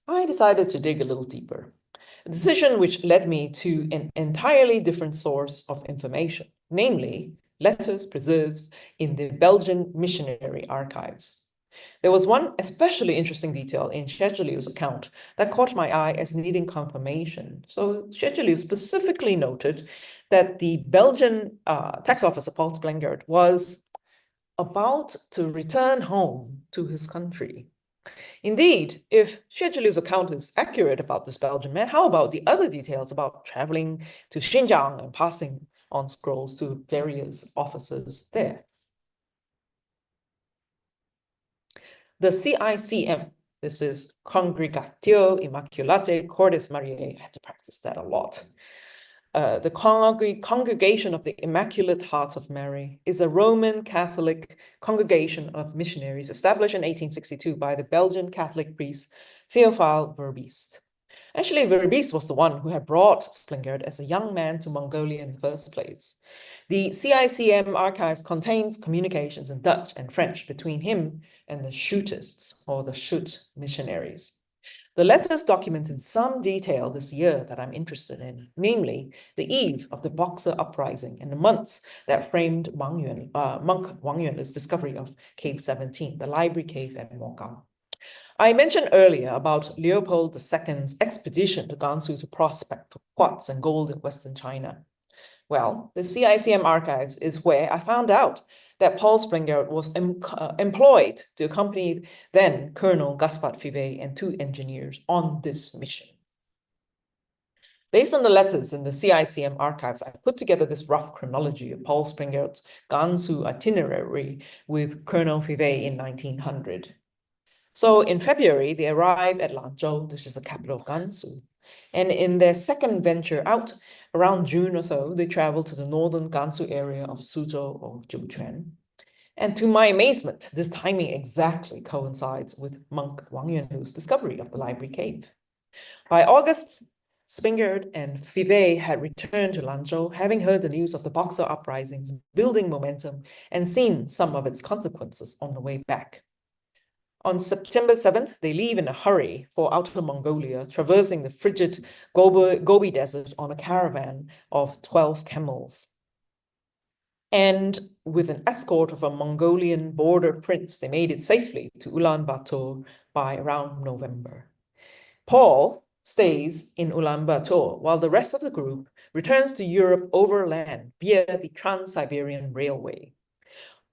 S3: I decided to dig a little deeper, a decision which led me to an entirely different source of information, namely letters preserved in the Belgian missionary archives. There was one especially interesting detail in Xie Zhiliu's account that caught my eye as needing confirmation. So Xie Zhiliu specifically noted that the Belgian tax officer, Paul Splengard, was about to return home to his country. Indeed, if Xie Zhiliu's account is accurate about this Belgian man, how about the other details about traveling to Xinjiang and passing on scrolls to various officers there? The CICM, this is Congregatio Immaculate Cordis Mariae, I had to practice that a lot. The Congregation of the Immaculate Heart of Mary is a Roman Catholic congregation of missionaries established in 1862 by the Belgian Catholic priest Theophile Verbiest. Actually, Verbiest was the one who had brought Splengard as a young man to Mongolia in the first place. The CICM archives contains communications in Dutch and French between him and the Shootists, or the Shoot missionaries. The letters document in some detail this year that I'm interested in, namely the eve of the Boxer Uprising and the months that framed monk Wang Yuan's discovery of Cave 17, the library cave at Mogao. I mentioned earlier about Leopold II's expedition to Gansu to prospect for quartz and gold in Western China. Well, the CICM archives is where I found out that Paul Springard was employed to accompany then Colonel Gaspard Fivet and 2 engineers on this mission. Based on the letters in the CICM archives, I put together this rough chronology of Paul Springard's Gansu itinerary with Colonel Fivet in 1900. So in February, they arrived at Lanzhou, which is the capital of Gansu. And in their second venture out, around June or so, they traveled to the northern Gansu area of Suzhou or Zhuquan. And to my amazement, this timing exactly coincides with monk Wang Yuanlu's discovery of the library cave. By August, Springard and Fivet had returned to Lanzhou, having heard the news of the Boxer uprisings, building momentum, and seen some of its consequences on the way back. On September 7th, they leave in a hurry for Outer Mongolia, traversing the frigid Gobi Desert on a caravan of 12 camels. And with an escort of a Mongolian border prince, they made it safely to Ulaanbaatar by around November. Paul stays in Ulaanbaatar while the rest of the group returns to Europe overland via the Trans-Siberian Railway.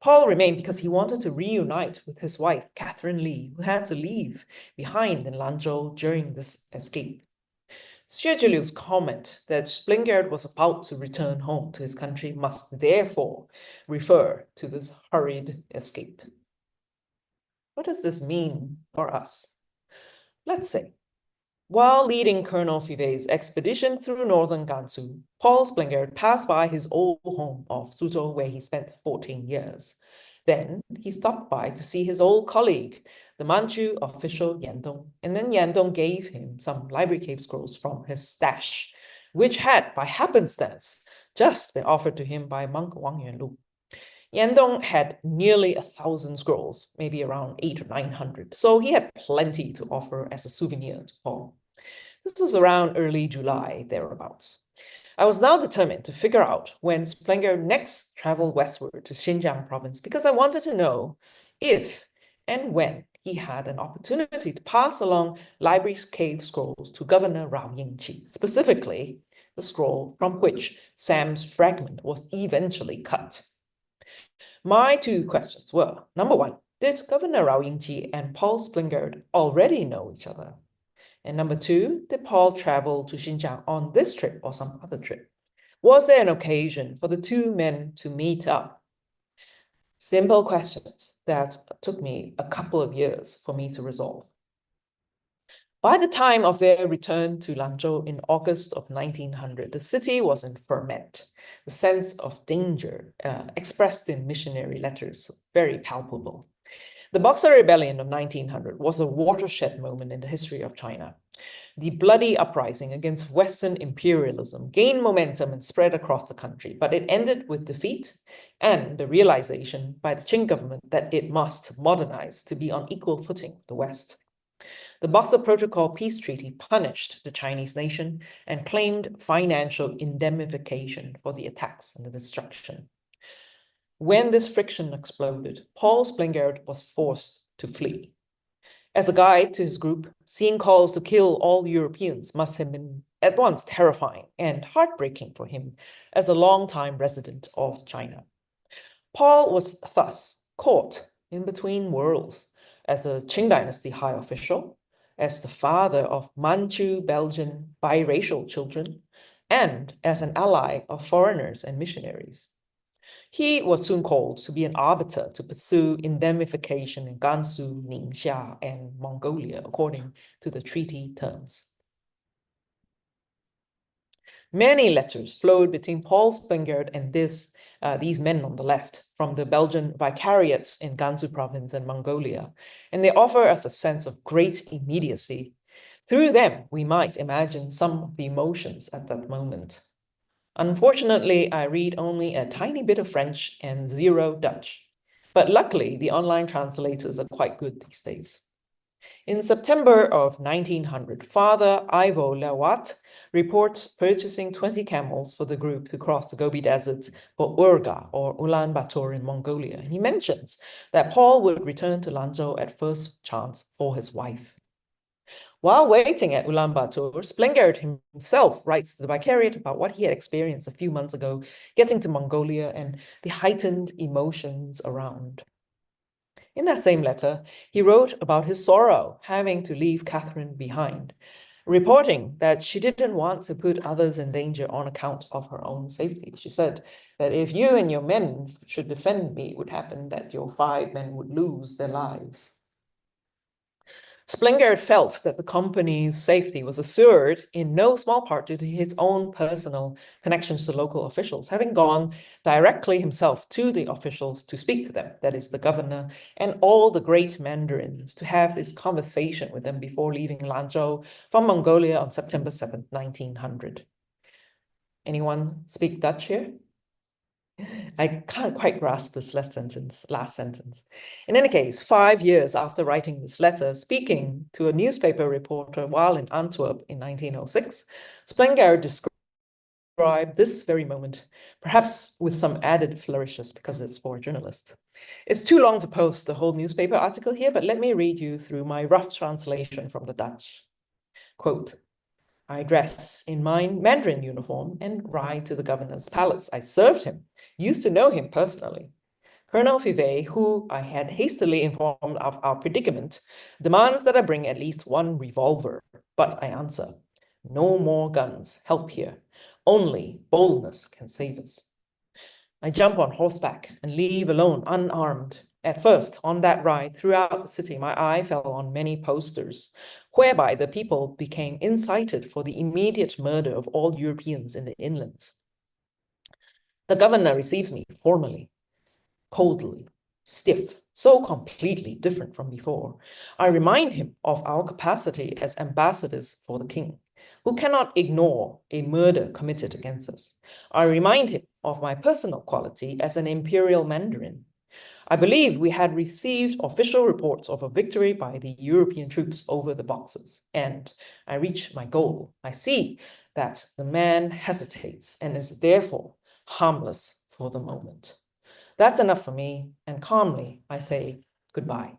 S3: Paul remained because he wanted to reunite with his wife, Catherine Lee, who had to leave behind in Lanzhou during this escape. Xue comment that Springard was about to return home to his country must therefore refer to this hurried escape. What does this mean for us? Let's say, while leading Colonel Fivet's expedition through northern Gansu, Paul Springard passed by his old home of Suzhou, where he spent 14 years. Then he stopped by to see his old colleague, the Manchu official Yan Dong, and then Yan Dong gave him some library cave scrolls from his stash, which had, by happenstance, just been offered to him by monk Wang Yuanlu. Yan Dong had nearly 1,000 scrolls, maybe around 800 or 900, so he had plenty to offer as a souvenir to Paul. This was around early July, thereabouts. I was now determined to figure out when Springard next traveled westward to Xinjiang province because I wanted to know if and when he had an opportunity to pass along library cave scrolls to Governor Rao Yingqi, specifically the scroll from which Sam's fragment was eventually cut. My 2 questions were, number 1, did Governor Rao Yingqi and Paul Springard already know each other? And number 2, did Paul travel to Xinjiang on this trip or some other trip? Was there an occasion for the 2 men to meet up? Simple questions that took me a couple of years for me to resolve. By the time of their return to Lanzhou in August of 1900, the city was in ferment. The sense of danger expressed in missionary letters, very palpable. The Boxer Rebellion of 1900 was a watershed moment in the history of China. The bloody uprising against Western imperialism gained momentum and spread across the country, but it ended with defeat and the realization by the Qing government that it must modernize to be on equal footing with the West. The Boxer Protocol peace treaty punished the Chinese nation and claimed financial indemnification for the attacks and the destruction. When this friction exploded, Paul Springard was forced to flee. As a guide to his group, seeing calls to kill all Europeans must have been at once terrifying and heartbreaking for him as a longtime resident of China. Paul was thus caught in between worlds as a Qing Dynasty high official, as the father of Manchu Belgian biracial children, and as an ally of foreigners and missionaries. He was soon called to be an arbiter to pursue indemnification in Gansu, Ningxia, and Mongolia, according to the treaty terms. Many letters flowed between Paul Springard and these men on the left from the Belgian vicariates in Gansu province and Mongolia, and they offer us a sense of great immediacy. Through them, we might imagine some of the emotions at that moment. Unfortunately, I read only a tiny bit of French and 0 Dutch, but luckily the online translators are quite good these days. In September of 1900, Father Ivo Lawat reports purchasing 20 camels for the group to cross the Gobi Desert for Urga or Ulaanbaatar in Mongolia, and he mentions that Paul would return to Lanzhou at first chance for his wife. While waiting at Ulaanbaatar, Splingard himself writes to the Vicariate about what he had experienced a few months ago, getting to Mongolia and the heightened emotions around. In that same letter, he wrote about his sorrow having to leave Catherine behind, reporting that she didn't want to put others in danger on account of her own safety. She said that if you and your men should defend me, it would happen that your 5 men would lose their lives. Splingard felt that the company's safety was assured in no small part due to his own personal connections to local officials, having gone directly himself to the officials to speak to them, that is the governor, and all the great Mandarins, to have this conversation with them before leaving Lanzhou from Mongolia on September 7th, 1900. Anyone speak Dutch here? I can't quite grasp this last sentence. In any case, 5 years after writing this letter, speaking to a newspaper reporter while in Antwerp in 1906, Splingard described this very moment, perhaps with some added flourishes because it's for a journalist. It's too long to post the whole newspaper article here, but let me read you through my rough translation from the Dutch. Quote, I dress in my Mandarin uniform and ride to the governor's palace. I served him, used to know him personally. Colonel Fivet, who I had hastily informed of our predicament, demands that I bring at least 1 revolver. But I answer, no more guns help here. Only boldness can save us. I jump on horseback and leave alone, unarmed. At first, on that ride throughout the city, my eye fell on many posters, whereby the people became incited for the immediate murder of all Europeans in the inlands. The governor receives me formally, coldly, stiff, so completely different from before. I remind him of our capacity as ambassadors for the king, who cannot ignore a murder committed against us. I remind him of my personal quality as an imperial Mandarin. I believe we had received official reports of a victory by the European troops over the Boxers, and I reach my goal. I see that the man hesitates and is therefore harmless for the moment. That's enough for me, and calmly I say goodbye.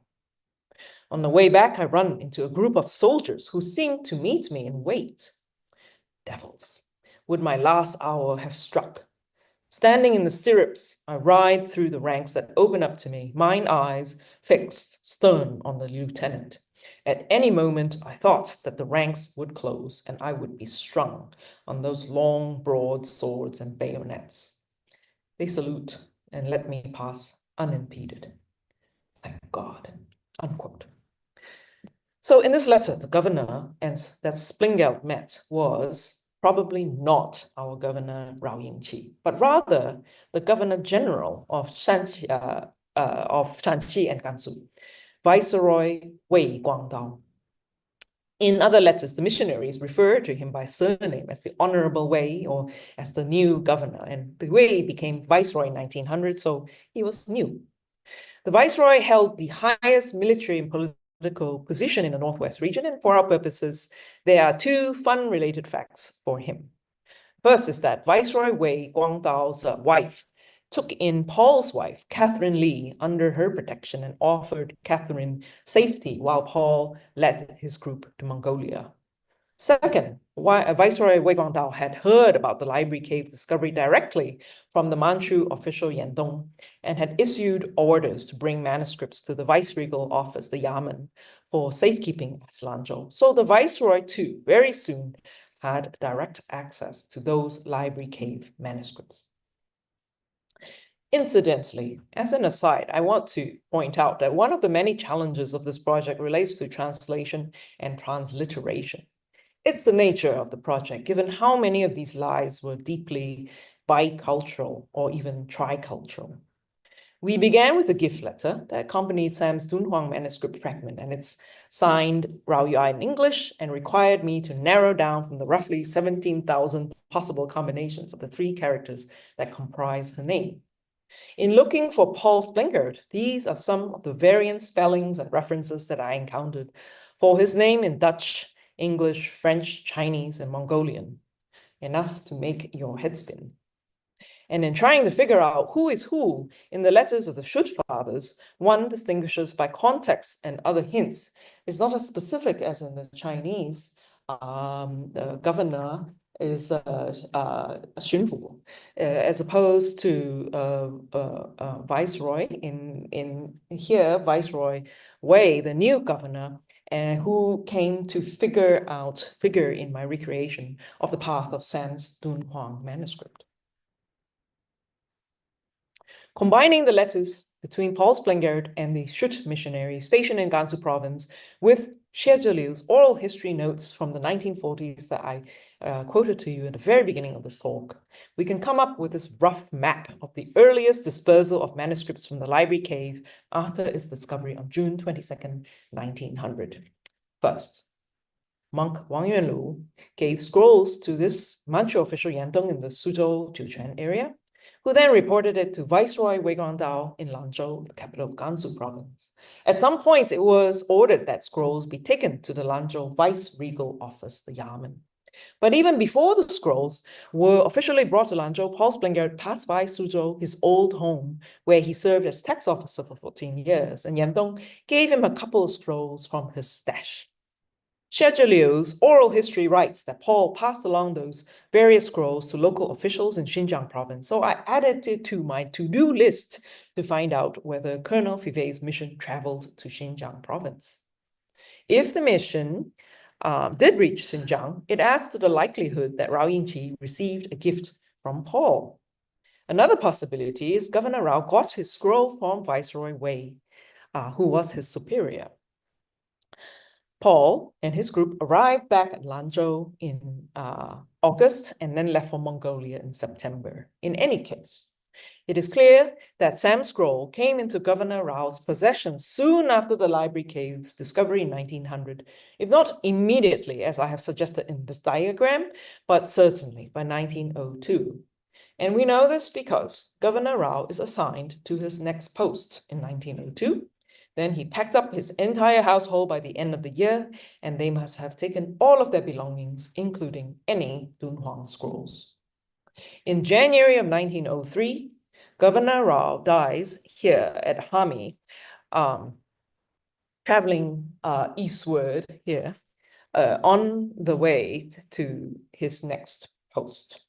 S3: On the way back, I run into a group of soldiers who seem to meet me and wait. Devils, would my last hour have struck? Standing in the stirrups, I ride through the ranks that open up to me, mine eyes fixed stern on the lieutenant. At any moment, I thought that the ranks would close and I would be strung on those long, broad swords and bayonets. They salute and let me pass unimpeded. Thank God. Unquote. So in this letter, the governor and that Splingard met was probably not our governor Rao Yingqi, but rather the governor general of Shanxi and Gansu, Viceroy Wei Guangdao. In other letters, the missionaries refer to him by surname as the Honorable Wei or as the new governor, and the Wei became viceroy in 1900, so he was new. The viceroy held the highest military and political position in the Northwest region, and for our purposes, there are 2 fun-related facts for him. First is that Viceroy Wei Guangdao's wife took in Paul's wife, Catherine Lee, under her protection and offered Catherine safety while Paul led his group to Mongolia. Second, Viceroy Wei Guangdao had heard about the library cave discovery directly from the Manchu official Yan Dong and had issued orders to bring manuscripts to the viceregal office, the Yamen, for safekeeping at Lanzhou. So the viceroy too, very soon, had direct access to those library cave manuscripts. Incidentally, as an aside, I want to point out that one of the many challenges of this project relates to translation and transliteration. It's the nature of the project, given how many of these lies were deeply bicultural or even tricultural. We began with a gift letter that accompanied Sam's Dunhuang manuscript fragment, and it's signed Rao Yai in English and required me to narrow down from the roughly 17,000 possible combinations of the 3 characters that comprise her name. In looking for Paul Splingard, these are some of the variant spellings and references that I encountered for his name in Dutch, English, French, Chinese, and Mongolian. Enough to make your head spin. And in trying to figure out who is who in the letters of the Shud fathers, one distinguishes by context and other hints. It's not as specific as in the Chinese. The governor is Xunfu, as opposed to viceroy. In here, Viceroy Wei, the new governor, who came to figure in my recreation of the path of Sam's Dunhuang manuscript. Combining the letters between Paul Splengert and the Shut missionary stationed in Gansu province with Xie Zhiliu's oral history notes from the 1940s that I quoted to you at the very beginning of this talk, we can come up with this rough map of the earliest dispersal of manuscripts from the library cave after its discovery on June 22nd, 1900. First, monk Wang Yuanlu gave scrolls to this Manchu official Yan Dong in the Suzhou Jiuquan area, who then reported it to Viceroy Wei Guangdao in Lanzhou, the capital of Gansu province. At some point, it was ordered that scrolls be taken to the Lanzhou Vice-Regal Office, the Yamen. But even before the scrolls were officially brought to Lanzhou, Paul Splengert passed by Suzhou, his old home, where he served as tax officer for 14 years, and Yan Dong gave him a couple of scrolls from his stash. Xie Zhiliu's oral history writes that Paul passed along those various scrolls to local officials in Xinjiang province, so I added it to my to-do list to find out whether Colonel Fivet's mission traveled to Xinjiang province. If the mission did reach Xinjiang, it adds to the likelihood that Rao Yingqi received a gift from Paul. Another possibility is Governor Rao got his scroll from Viceroy Wei, who was his superior. Paul and his group arrived back at Lanzhou in August and then left for Mongolia in September. In any case, it is clear that Sam's scroll came into Governor Rao's possession soon after the library cave's discovery in 1900, if not immediately, as I have suggested in this diagram, but certainly by 1902. And we know this because Governor Rao is assigned to his next post in 1902. Then he packed up his entire household by the end of the year, and they must have taken all of their belongings, including any Dunhuang scrolls. In January of 1903, Governor Rao dies here at Hami, traveling eastward here on the way to his next post.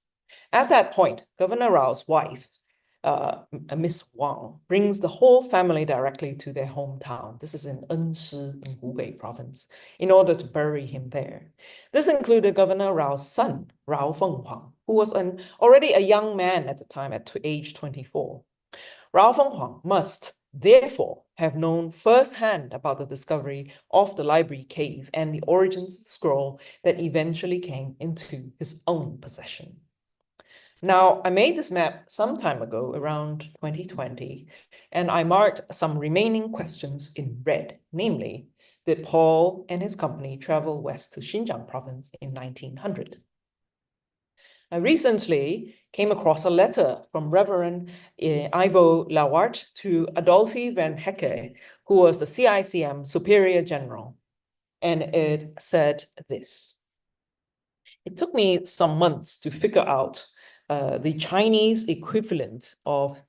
S3: At that point, Governor Rao's wife, Miss Wang, brings the whole family directly to their hometown. This is in Enshi in Hubei province, in order to bury him there. This included Governor Rao's son, Rao Fenghuang, who was already a young man at the time at age 24. Rao Fenghuang must therefore have known firsthand about the discovery of the library cave and the origins of the scroll that eventually came into his own possession. Now, I made this map some time ago, around 2020, and I marked some remaining questions in red, namely, did Paul and his company travel west to Xinjiang province in 1900? I recently came across a letter from Reverend Ivo Lauart to Adolphe van Hecke, who was the CICM Superior General, and it said this. It took me some months to figure out the Chinese equivalent of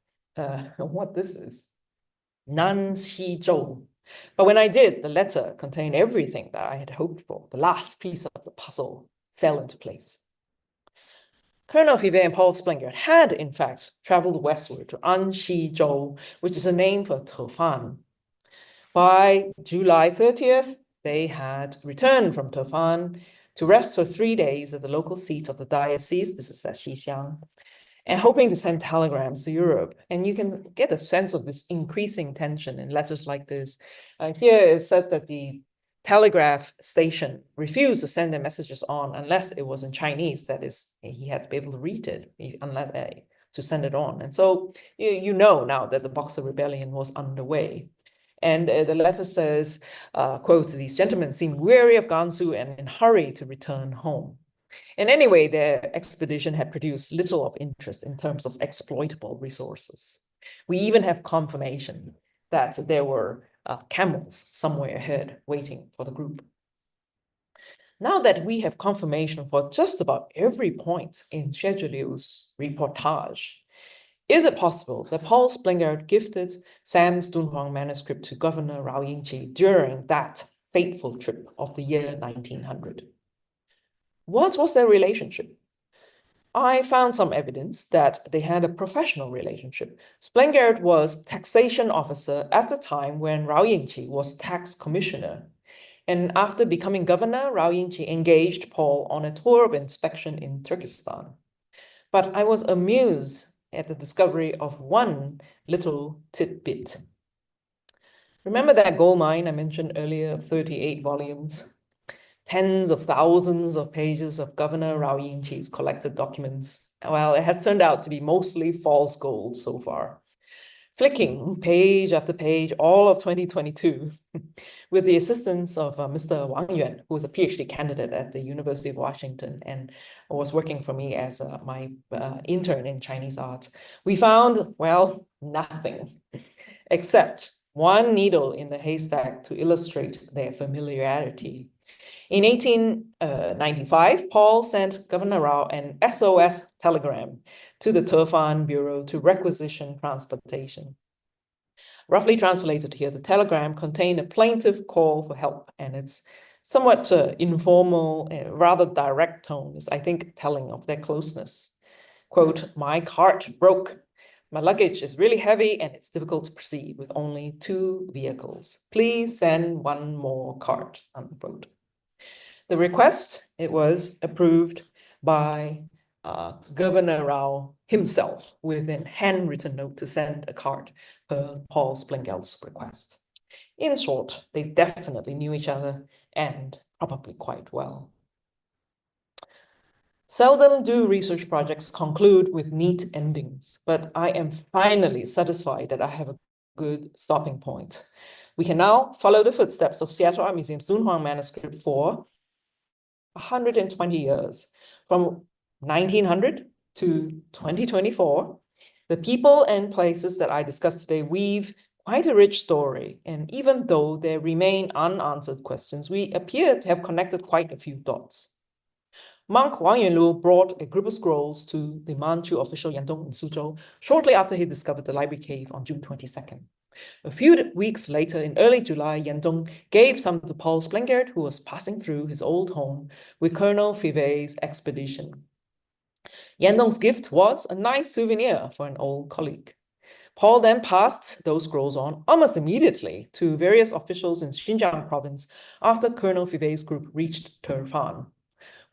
S3: what this is, Nanxi Zhou. But when I did, the letter contained everything that I had hoped for. The last piece of the puzzle fell into place. Colonel Fivet and Paul Splengert had, in fact, traveled westward to Anxi Zhou, which is a name for Tofan. By July 30th, they had returned from Tofan to rest for 3 days at the local seat of the diocese, this is at Xixiang, and hoping to send telegrams to Europe. And you can get a sense of this increasing tension in letters like this. Here it said that the telegraph station refused to send their messages on unless it was in Chinese, that is, he had to be able to read it, unless to send it on. And so you know now that the Boxer Rebellion was underway. And the letter says, quote, these gentlemen seem weary of Gansu and in hurry to return home. And anyway, their expedition had produced little of interest in terms of exploitable resources. We even have confirmation that there were camels somewhere ahead waiting for the group. Now that we have confirmation for just about every point in Xie Liu's reportage, is it possible that Paul Splingard gifted Sam's Dunhuang manuscript to Governor Rao Yingqi during that fateful trip of the year 1900? What was their relationship? I found some evidence that they had a professional relationship. Splingard was taxation officer at the time when Rao Yingqi was tax commissioner. And after becoming governor, Rao Yingqi engaged Paul on a tour of inspection in Turkestan. But I was amused at the discovery of one little tidbit. Remember that gold mine I mentioned earlier of 38 volumes? Tens of thousands of pages of Governor Rao Yingqi's collected documents. Well, it has turned out to be mostly false gold so far. Flicking page after page, all of 2022, with the assistance of Mr. Wang Yuan, who was a PhD candidate at the University of Washington and was working for me as my intern in Chinese art, we found, well, nothing except one needle in the haystack to illustrate their familiarity. In 1895, Paul sent Governor Rao an SOS telegram to the Turfan Bureau to requisition transportation. Roughly translated here, the telegram contained a plaintive call for help, and its somewhat informal, rather direct tone is, I think, telling of their closeness. Quote, "My cart broke. My luggage is really heavy and it's difficult to proceed with only 2 vehicles. Please send one more cart," unquote. The request, it was approved by Governor Rao himself with a handwritten note to send a cart per Paul Splingard's request. In short, they definitely knew each other and probably quite well. Seldom do research projects conclude with neat endings, but I am finally satisfied that I have a good stopping point. We can now follow the footsteps of Seattle Art Museum's Dunhuang manuscript for 120 years, from 1900 to 2024. The people and places that I discussed today weave quite a rich story, and even though there remain unanswered questions, we appear to have connected quite a few dots. Monk Wang Yuanlu brought a group of scrolls to the Manchu official Yandong in Suzhou shortly after he discovered the library cave on June 22nd. A few weeks later, in early July, Yandong gave some to Paul Splingard, who was passing through his old home with Colonel Fivet's expedition. Yandong's gift was a nice souvenir for an old colleague. Paul then passed those scrolls on almost immediately to various officials in Xinjiang province after Colonel Fivet's group reached Turfan.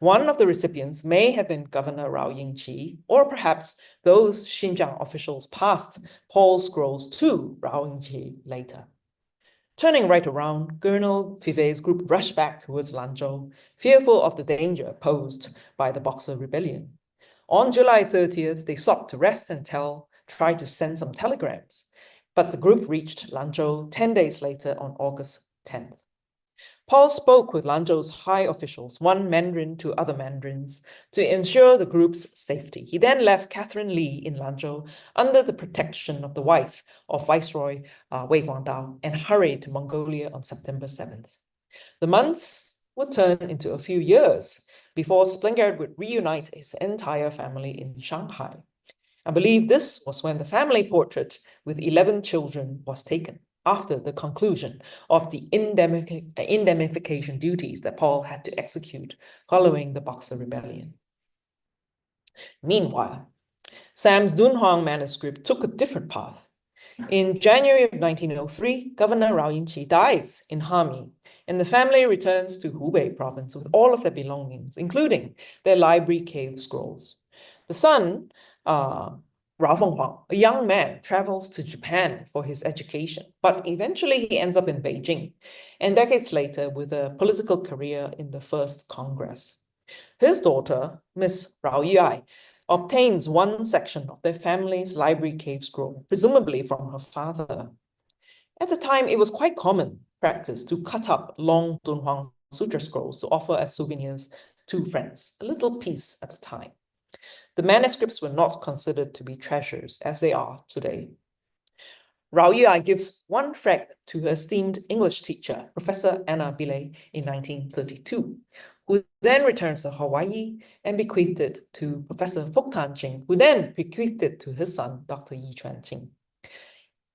S3: One of the recipients may have been Governor Rao Yingqi, or perhaps those Xinjiang officials passed Paul's scrolls to Rao Yingqi later. Turning right around, Colonel Fivet's group rushed back towards Lanzhou, fearful of the danger posed by the Boxer Rebellion. On July 30th, they sought to rest and tried to send some telegrams, but the group reached Lanzhou 10 days later on August 10th. Paul spoke with Lanzhou's high officials, one Mandarin to other Mandarins, to ensure the group's safety. He then left Catherine Lee in Lanzhou under the protection of the wife of Viceroy Wei Guangdao and hurried to Mongolia on September 7th. The months would turn into a few years before Splingard would reunite his entire family in Shanghai. I believe this was when the family portrait with 11 children was taken, after the conclusion of the indemnification duties that Paul had to execute following the Boxer Rebellion. Meanwhile, Sam's Dunhuang manuscript took a different path. In January of 1903, Governor Rao Yingqi dies in Hami, and the family returns to Hubei province with all of their belongings, including their library cave scrolls. The son, Rao Fenghuang, a young man, travels to Japan for his education, but eventually he ends up in Beijing, and decades later with a political career in the First Congress. His daughter, Miss Rao Yuai, obtains one section of their family's library cave scroll, presumably from her father. At the time, it was quite common practice to cut up long Dunhuang Sutra scrolls to offer as souvenirs to friends, a little piece at a time. The manuscripts were not considered to be treasures as they are today. Rao Yuai gives one fragment to her esteemed English teacher, Professor Anna Billet, in 1932, who then returns to Hawaii and bequeathed it to Professor Fuk Tan Ching, who then bequeathed it to his son, Dr. Yi Chuan Ching.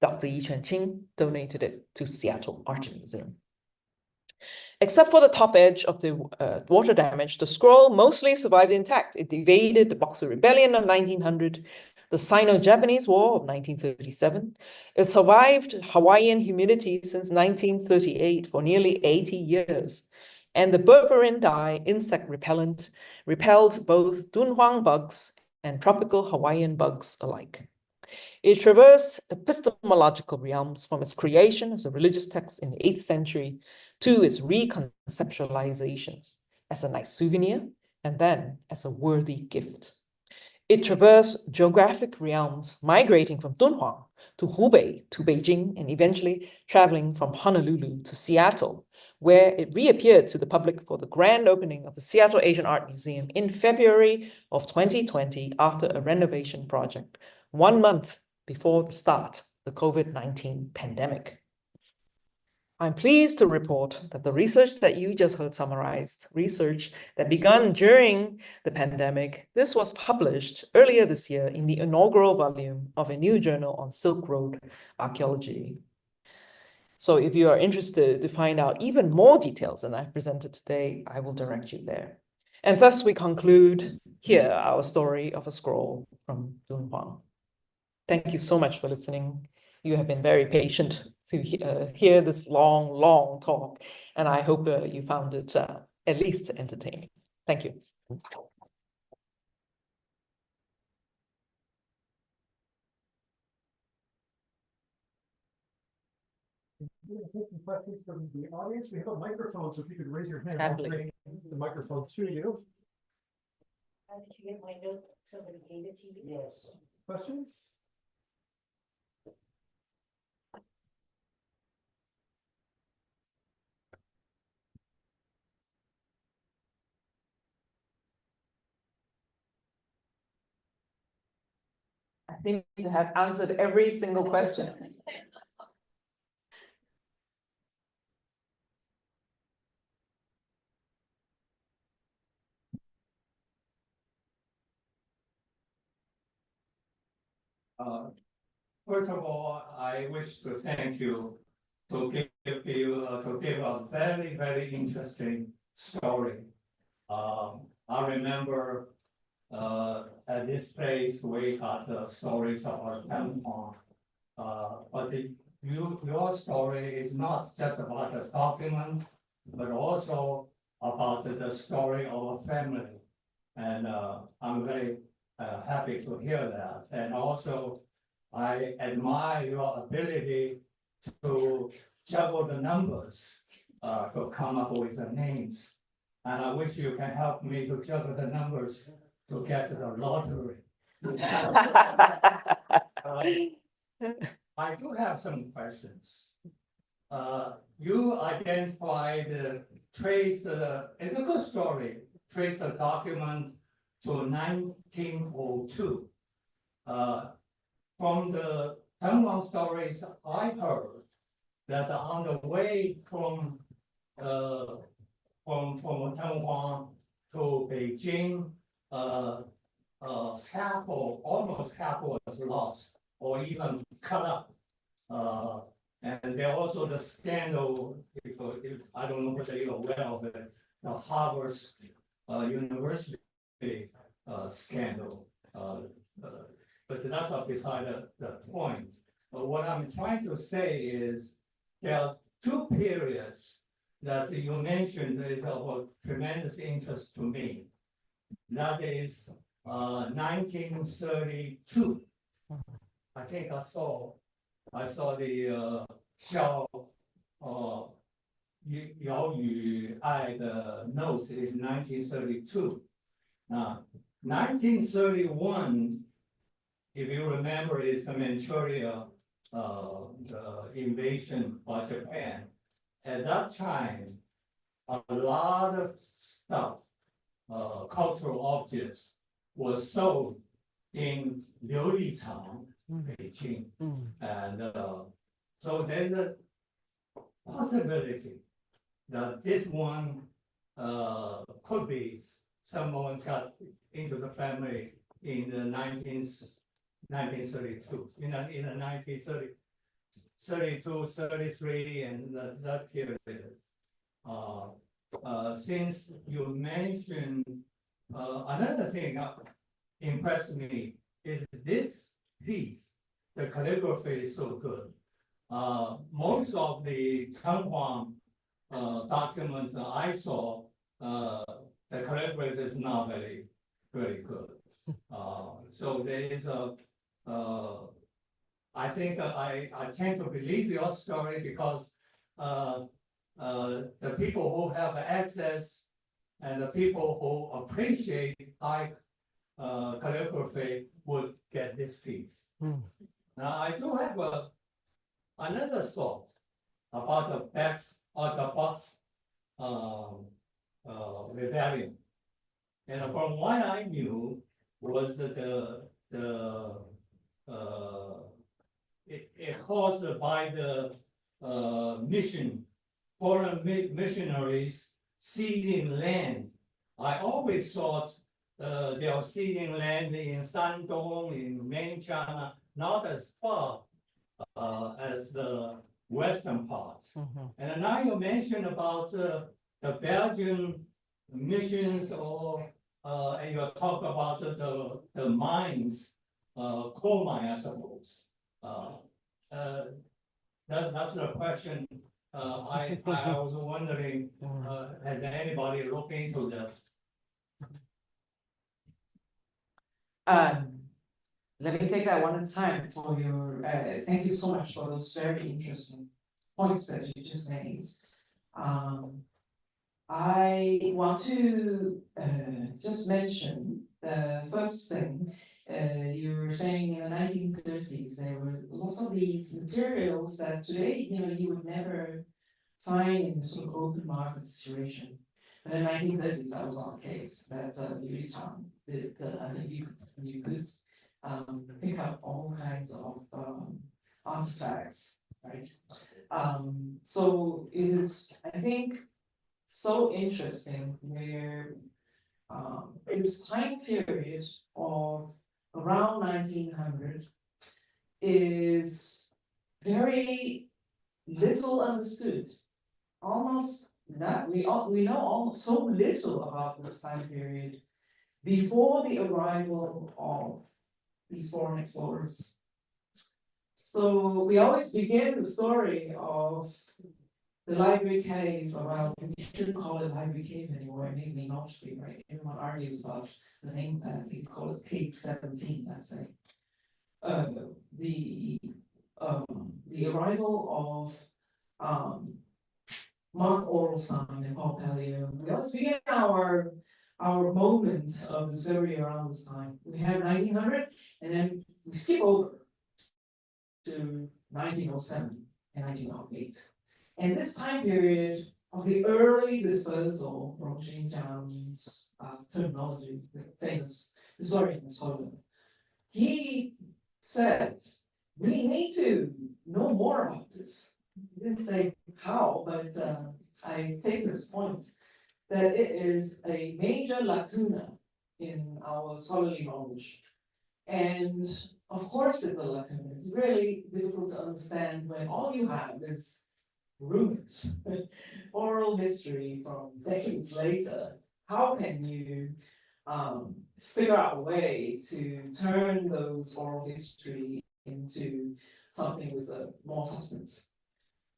S3: Dr. Yi Chuan Ching donated it to Seattle Art Museum. Except for the top edge of the water damage, the scroll mostly survived intact. It evaded the Boxer Rebellion of 1900, the Sino-Japanese War of 1937. It survived Hawaiian humidity since 1938 for nearly 80 years. And the berberin dye insect repellent repelled both Dunhuang bugs and tropical Hawaiian bugs alike. It traversed epistemological realms from its creation as a religious text in the 8th century to its reconceptualizations as a nice souvenir and then as a worthy gift. It traversed geographic realms, migrating from Dunhuang to Hubei to Beijing and eventually traveling from Honolulu to Seattle, where it reappeared to the public for the grand opening of the Seattle Asian Art Museum in February of 2020 after a renovation project, 1 month before the start of the COVID-19 pandemic. I'm pleased to report that the research that you just heard summarized, research that began during the pandemic, this was published earlier this year in the inaugural volume of a new journal on Silk Road archaeology. So if you are interested to find out even more details than I've presented today, I will direct you there. And thus we conclude here our story of a scroll from Dunhuang. Thank you so much for listening. You have been very patient to hear this long talk, and I hope you found it at least entertaining. Thank you.
S1: We're going to take some questions from the audience. We have a microphone, so if you could raise your hand,
S3: Happily.
S1: I'll bring the microphone to you.
S2: Did you get my note? Somebody gave it to you?
S1: Yes. Questions?
S3: I think you have answered every single question.
S4: First of all, I wish to thank you to give a very interesting story. I remember at this place we got the stories about Dunhuang, but your story is not just about the document, but also about the story of a family, and I'm very happy to hear that, and also I admire your ability to juggle the numbers to come up with the names. And I wish you can help me to juggle the numbers to get to the lottery. I do have some questions. You identified, it's a good story, trace the document to 1902. From the Dunhuang stories I heard, that on the way from Dunhuang to Beijing, almost half was lost or even cut up. And there also the scandal, if I don't know whether you're aware of it, the Harvard University scandal. But that's not beside the point. But what I'm trying to say is there are two periods that you mentioned is of tremendous interest to me. That is 1932. I think I saw the Xiao Yao Yu Ai the note is 1932. Now 1931. If you remember, is the Manchuria invasion by Japan. At that time, a lot of stuff, cultural objects, was sold in Liulichang, Beijing, and so there's a possibility that this one could be someone got into the family in the 1932, in the 1930, 32, 33, and that period. Since you mentioned, another thing that impressed me is this piece, the calligraphy is so good. Most of the Tanghuang documents that I saw, the calligraphy is not very good. So there is I think I tend to believe your story because the people who have access and the people who appreciate high calligraphy would get this piece. Now I do have another thought about the backs or the box rebellion. And from what I knew was that it caused by the foreign missionaries ceding land. I always thought they are ceding land in Shandong, in main China, not as far as the western parts. And now you mentioned about the Belgian missions, or and you talk about the mines, coal mine, I suppose. That's the question. I was wondering, has anybody looked into that?
S5: Let me take that one at a time for your, thank you so much for those very interesting points that you just made. I want to just mention the first thing. You were saying in the 1930s, there were lots of these materials that today, you would never find in a sort of open market situation. But in the 1930s, that was not the case. That you could pick up all kinds of artifacts, right? So it is, I think, so interesting where this time period of around 1900 is very little understood. Almost not, we know almost so little about this time period before the arrival of these foreign explorers. So we always begin the story of the library cave. Well, we shouldn't call it library cave anymore. It may not be, right? Everyone argues about the name. They call it Cave 17. Let's say the arrival of Mark Orelstein and Paul Pellier. We always begin our moment of discovery around this time. We have 1900, and then we skip over to 1907 and 1908. And this time period of the early disposal, from Jane Zhang's terminology, the famous historian in Scotland, he said, we need to know more about this. He didn't say how, but I take this point that it is a major lacuna in our scholarly knowledge. And of course it's a lacuna. It's really difficult to understand when all you have is rumors, oral history from decades later. How can you figure out a way to turn those oral history into something with more substance?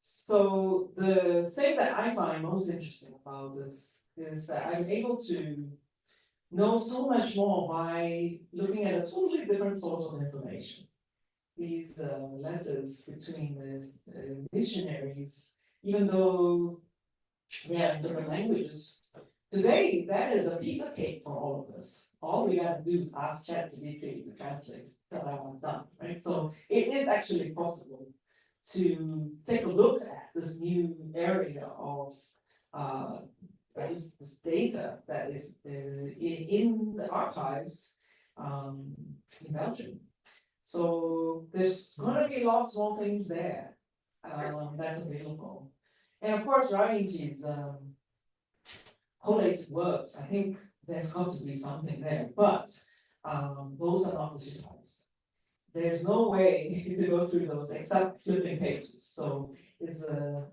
S5: So the thing that I find most interesting about this is that I'm able to know so much more by looking at a totally different source of information. These letters between the missionaries, even though they are in different languages, today that is a piece of cake for all of us. All we have to do is ask ChatGPT to translate. Done, right? So it is actually possible to take a look at this new area of this data that is in the archives in Belgium. So there's going to be lots more things there that's available. And of course, Ryan's collated works, I think there's got to be something there, but those are not digitized. There's no way to go through those except flipping pages. So it's the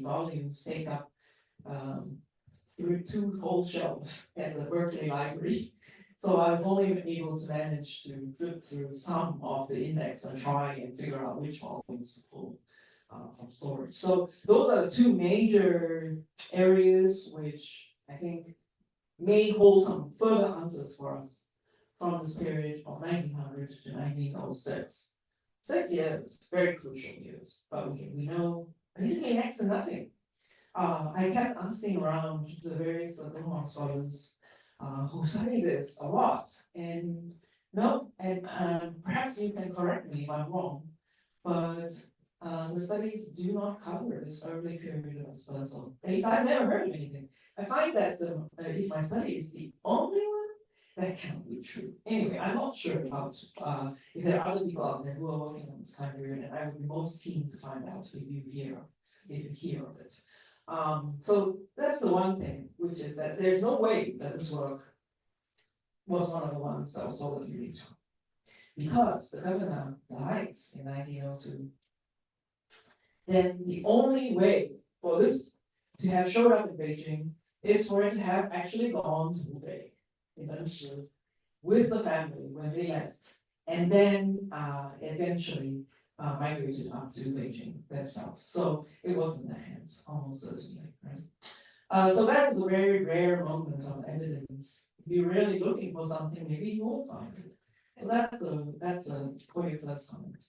S5: volumes take up through 2 whole shelves at the Berkeley Library. So I was only able to manage to flip through some of the index and try and figure out which volumes to pull from storage. So those are the 2 major areas which I think may hold some further answers for us from this period of 1900 to 1906. 6 years, very crucial years, but we know basically next to nothing. I kept asking around the various Dunhuang scholars who study this a lot, and no, and perhaps you can correct me if I'm wrong, but the studies do not cover this early period of Spiritual. At least I've never heard of anything. I find that if my study is the only one, that can't be true. Anyway, I'm not sure about if there are other people out there who are working on this time period, and I would be most keen to find out if you hear of it. So that's the one thing, which is that there's no way that this work was one of the ones that was sold in Beijing, because the governor dies in 1902. Then the only way for this to have showed up in Beijing is for it to have actually gone to Hubei eventually with the family when they left, and then eventually migrated up to Beijing themselves. So it was in their hands, almost certainly, right? So that is a very rare moment of evidence. If you're really looking for something, maybe you won't find it. So that's a for your first comment.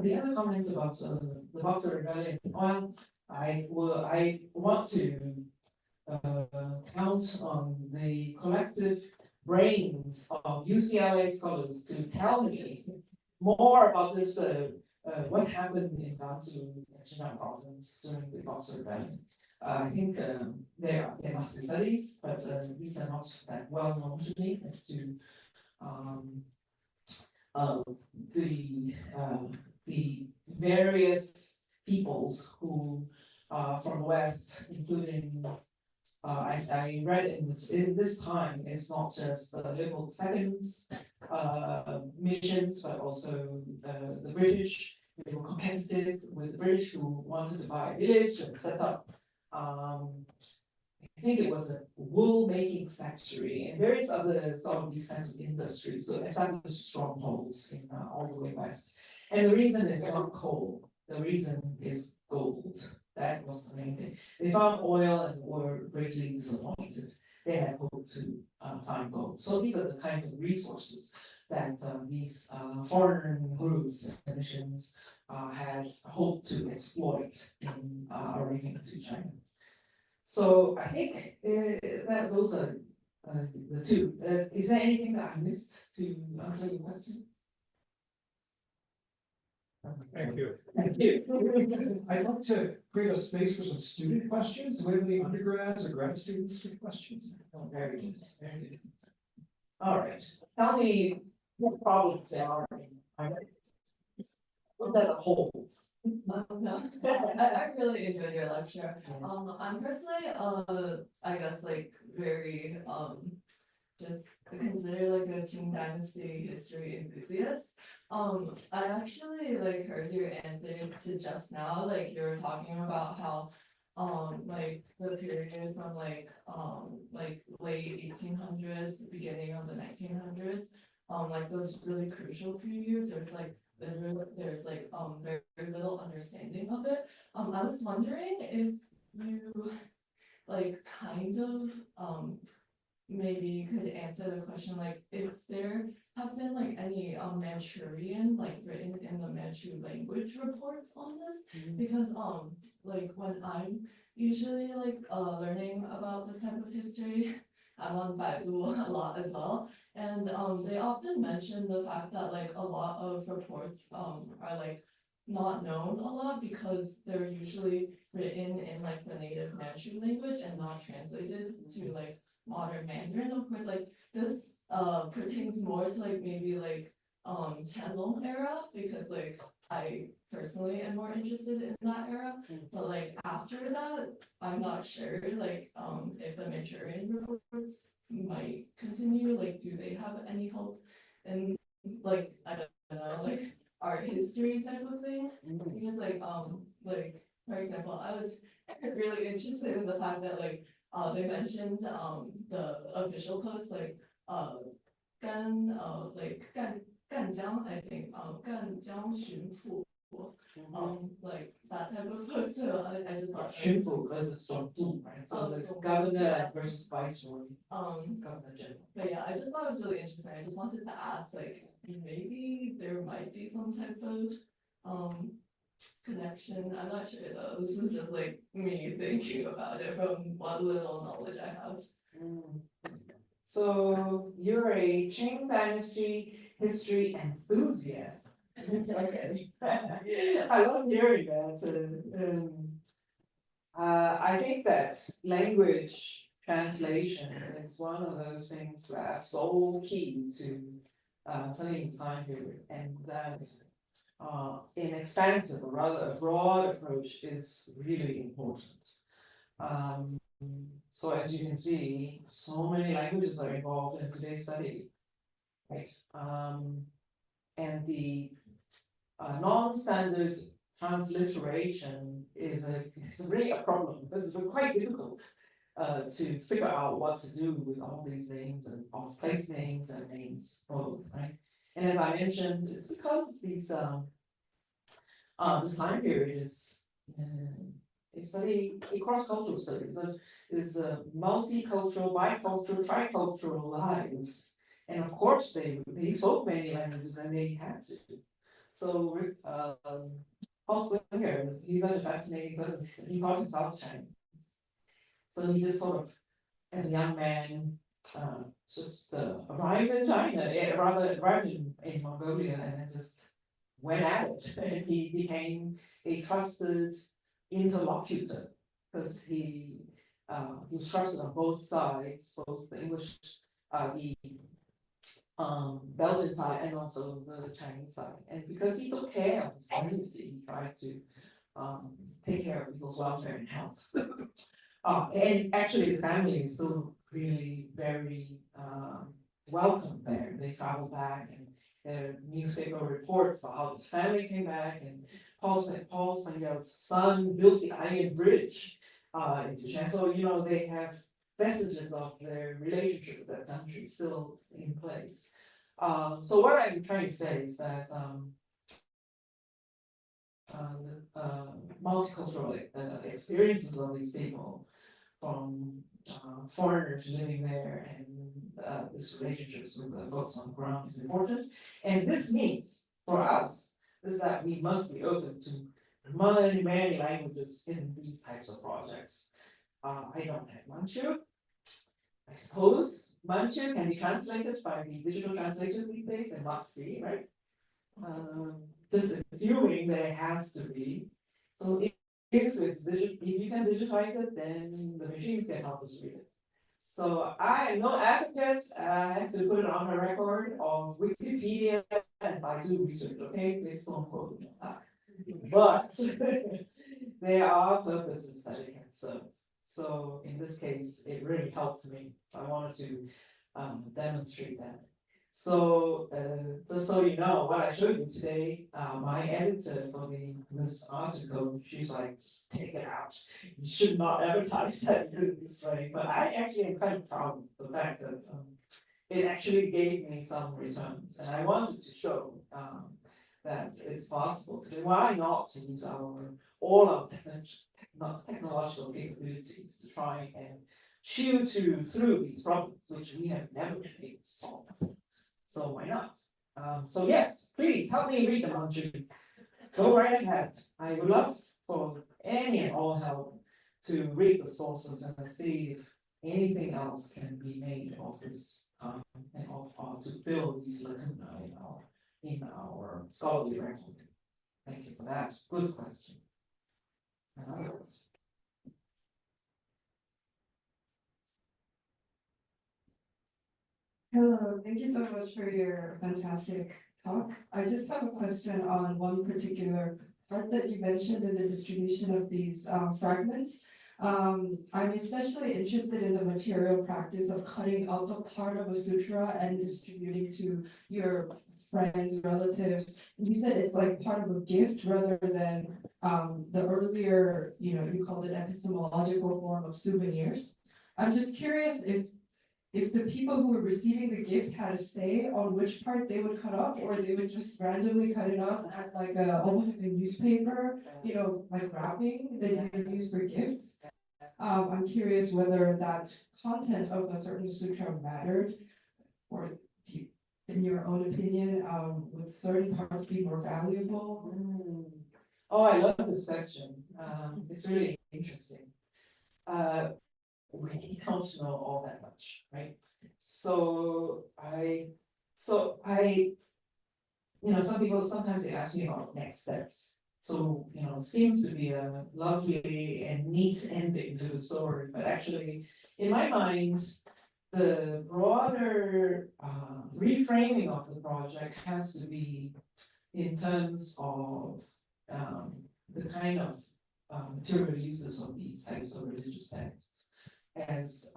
S5: The other comments about the Boxer Rebellion. Well, I want to count on the collective brains of UCLA scholars to tell me more about this, what happened in Gansu and Xinjiang province during the Boxer Rebellion. I think there must be studies, but these are not that well known to me as to the various peoples who from the West, including I read in this time, it's not just the Leopold II's missions, but also the British. They were competitive with the British who wanted to buy a village and set up. I think it was a wool making factory and various other some of these kinds of industries. So established strongholds in all the way west. And the reason is not coal. The reason is gold. That was the main thing. They found oil and were greatly disappointed. They had hoped to find gold. So these are the kinds of resources that these foreign groups and missions had hoped to exploit in arriving to China. So I think that those are the 2. Is there anything that I missed to answer your question?
S4: Thank you.
S5: Thank you.
S6: I'd like to create a space for some student questions. Do we have any undergrads or grad students with questions?
S5: Oh, very good. Very good. All right. Tell me what problems there are in what are the holes?
S7: No, I really enjoyed your lecture. I'm personally, I guess like very, just consider like a Qing Dynasty history enthusiast. I actually like heard your answer to just now, like you were talking about how, like the period from like late 1800s, beginning of the 1900s, like those really crucial few years, there's like very little understanding of it. I was wondering if you like kind of maybe could answer the question like if there have been like any Manchurian like written in the Manchu language reports on this, because like when I'm usually like learning about this type of history, I'm on Baidu a lot as well, and they often mention the fact that like a lot of reports are like not known a lot because they're usually written in like the native Manchu language and not translated to like modern Mandarin. Of course, like this pertains more to like maybe like Qianlong era, because like I personally am more interested in that era, but like after that, I'm not sure, like, if the Manchurian reports might continue, like, do they have any help in, like, I don't know, like, art history type of thing? Because like, for example, I was really interested in the fact that like, they mentioned, the official post, like,干江, I think, 干江巡抚, like that type of post, so I just thought.
S5: Shinfu versus Dongdu, right? So
S7: Oh,
S5: there's
S7: Dongdu,
S5: governor
S7: yeah.
S5: versus viceroy, governor general.
S7: But yeah, I just thought it was really interesting. I just wanted to ask, like, maybe there might be some type of, connection. I'm not sure though. This is just like me thinking about it from what little knowledge I have.
S5: So you're a Qing Dynasty history enthusiast. Okay. I love hearing that. I think that language translation is one of those things that's so key to studying this time period, and that an expansive or rather a broad approach is really important. So as you can see, so many languages are involved in today's study, right? And the non-standard transliteration is really a problem because it's quite difficult to figure out what to do with all these names and of place names and names both, right? And as I mentioned, it's because these this time period is a study, a cross-cultural study. It's a multicultural, bicultural, tricultural lives. And of course, they spoke many languages and they had to. So Paul Springer, he's a fascinating person. He taught in South China. So he just sort of, as a young man, just arrived in China, rather arrived in Mongolia, and then just went at it. And he became a trusted interlocutor because he was trusted on both sides, both the English, the Belgian side, and also the Chinese side. And because he took care of his community, he tried to take care of people's welfare and health. And actually, the family is still really very welcome there. They travel back, and their newspaper reports about how this family came back, and Paul Spaniel's son built the iron bridge into China. So you know they have vestiges of their relationship with that country still in place. So what I'm trying to say is that multicultural experiences of these people, from foreigners living there, and this relationships with the folks on the ground is important. And this means for us is that we must be open to many languages in these types of projects. I don't have Manchu. I suppose Manchu can be translated by the digital translators these days. There must be, right? Just assuming there has to be. So if you can digitize it, then the machines can help us read it. So I am no advocate. I have to put it on the record of Wikipedia and Baidu research. Okay, please don't quote me on that. But there are purposes that it can serve. So in this case, it really helps me. I wanted to demonstrate that. So just so you know, what I showed you today, my editor for this article, she's like, take it out. You should not advertise that this way. But I actually am kind of proud of the fact that it actually gave me some returns, and I wanted to show that it's possible to do. Why not use all our technological capabilities to try and chew through these problems which we have never been able to solve. So why not? So yes, please help me read the Manchu. Go right ahead. I would love for any and all help to read the sources and see if anything else can be made of this and to fill these lacunae in our scholarly record. Thank you for that. Good question. Another question.
S8: Hello, thank you so much for your fantastic
S7: talk. I just have a question on one particular part that you mentioned in the distribution of these fragments. I'm especially interested in the material practice of cutting up a part of a sutra and distributing to your friends, relatives. You said it's like part of a gift rather than the earlier, you called it epistemological form of souvenirs. I'm just curious if the people who were receiving the gift had a say on which part they would cut up, or they would just randomly cut it up as like almost like a newspaper, like wrapping that you could use for gifts. I'm curious whether that content of a certain sutra mattered, or in your own opinion, would certain parts be more valuable?
S5: Oh, I love this question. It's really interesting. We don't know all that much, right? So some people sometimes they ask me about next steps. So, it seems to be a lovely and neat ending to the story, but actually, in my mind, the broader reframing of the project has to be in terms of the kind of material uses of these types of religious texts as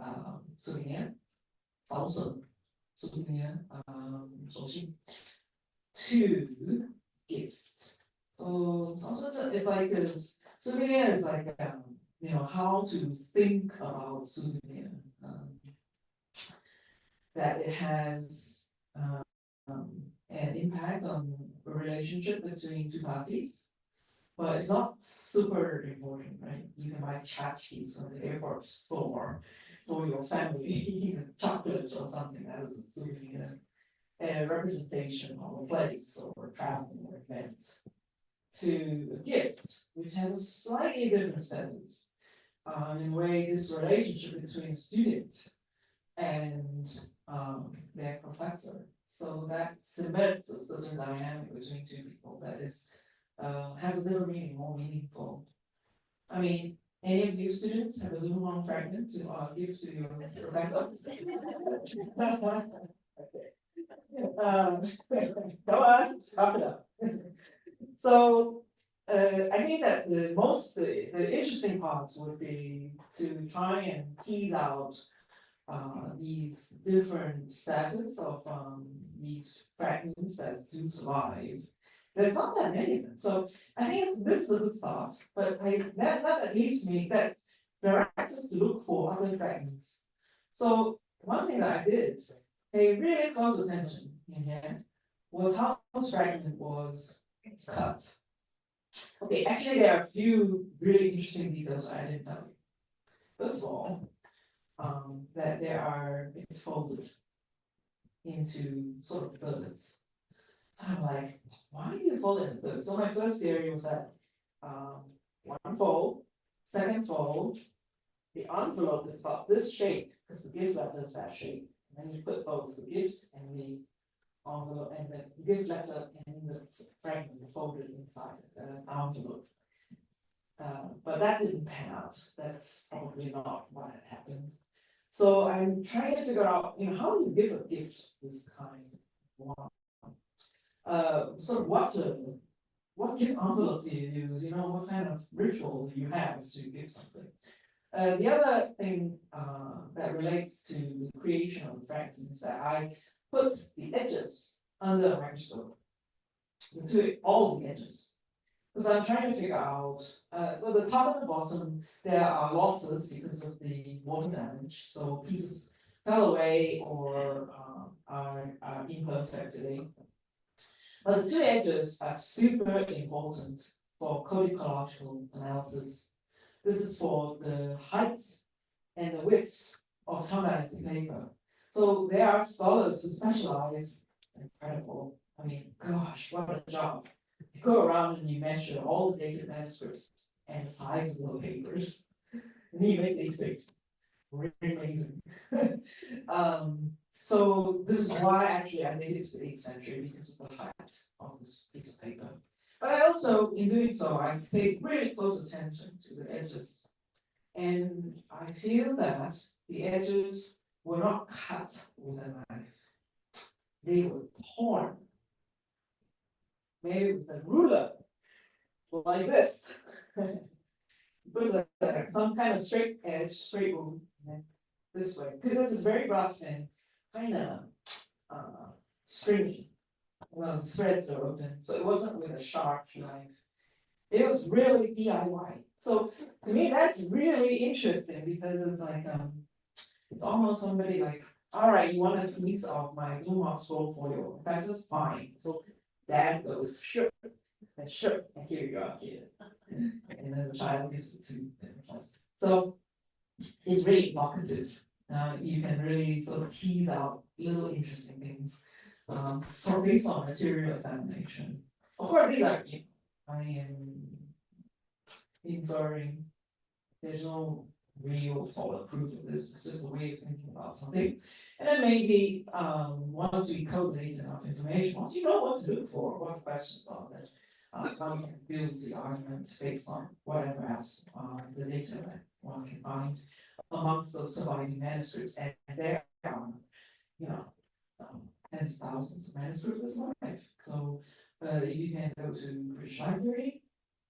S5: souvenir, 早省 souvenir, 手信 to gift. So it's like a souvenir is like how to think about souvenir, that it has an impact on a relationship between two parties. But it's not super important, right? You can buy tchotchkes from the airport store for your family, chocolates or something as a souvenir, a representation of a place or travel or event, to a gift, which has a slightly different status, in a way this relationship between a student and their professor. So that cements a certain dynamic between two people that is has a little meaning, more meaningful. I mean, any of you students have a little long fragment to give to your professor? Come on, stop it up. So I think that the interesting parts would be to try and tease out these different status of these fragments that do survive. There's not that many of them. So I think this is a good start, but that leaves me that directs us to look for other fragments. So one thing that I did pay really close attention in here was how this fragment was cut. Okay, actually there are a few really interesting details I didn't tell you. First of all, that it's folded into sort of thirds. So I'm like, why do you fold it in thirds? So my first theory was that one fold, second fold, the envelope is about this shape because the gift letter is that shape. And then you put both the gift and the envelope and the gift letter and the fragment folded inside the envelope. But that didn't pan out. That's probably not what had happened. So I'm trying to figure out, how do you give a gift this kind? So what gift envelope do you use? What kind of ritual do you have to give something? The other thing that relates to the creation of the fragment is that I put the edges under a microscope, all the edges. Because I'm trying to figure out, well, the top and the bottom, there are losses because of the water damage. So pieces fell away or are imperfect today. But the two edges are super important for codicological analysis. This is for the heights and the widths of Tang Dynasty paper. So there are scholars who specialize, incredible. I mean, gosh, what a job. You go around and you measure all the dated manuscripts and the sizes of the papers, and then you make databases. Really amazing. So this is why actually I dated to the 8th century because of the height of this piece of paper. But I also, in doing so, I paid really close attention to the edges. And I feel that the edges were not cut with a knife. They were torn maybe with a ruler, like this. Put some kind of straight edge, straight rule, this way, because this is very rough and kind of stringy. Well, the threads are open, so it wasn't with a sharp knife. It was really DIY. So to me, that's really interesting because it's like it's almost somebody like, all right, you want a piece of my Dunhuang scroll folio? I said, fine. So dad goes, sure, and sure, and here you are, kid. And then the child gives it to him. So it's really evocative. You can really sort of tease out little interesting things for based on material examination. Of course, these are, I am inferring. There's no real solid proof of this. It's just a way of thinking about something. And then maybe once we collate enough information, once you know what to look for, what questions are there, how you can build the argument based on whatever else the data that one can find amongst those surviving manuscripts. And there are, tens of thousands of manuscripts that survive. So you can go to British Library.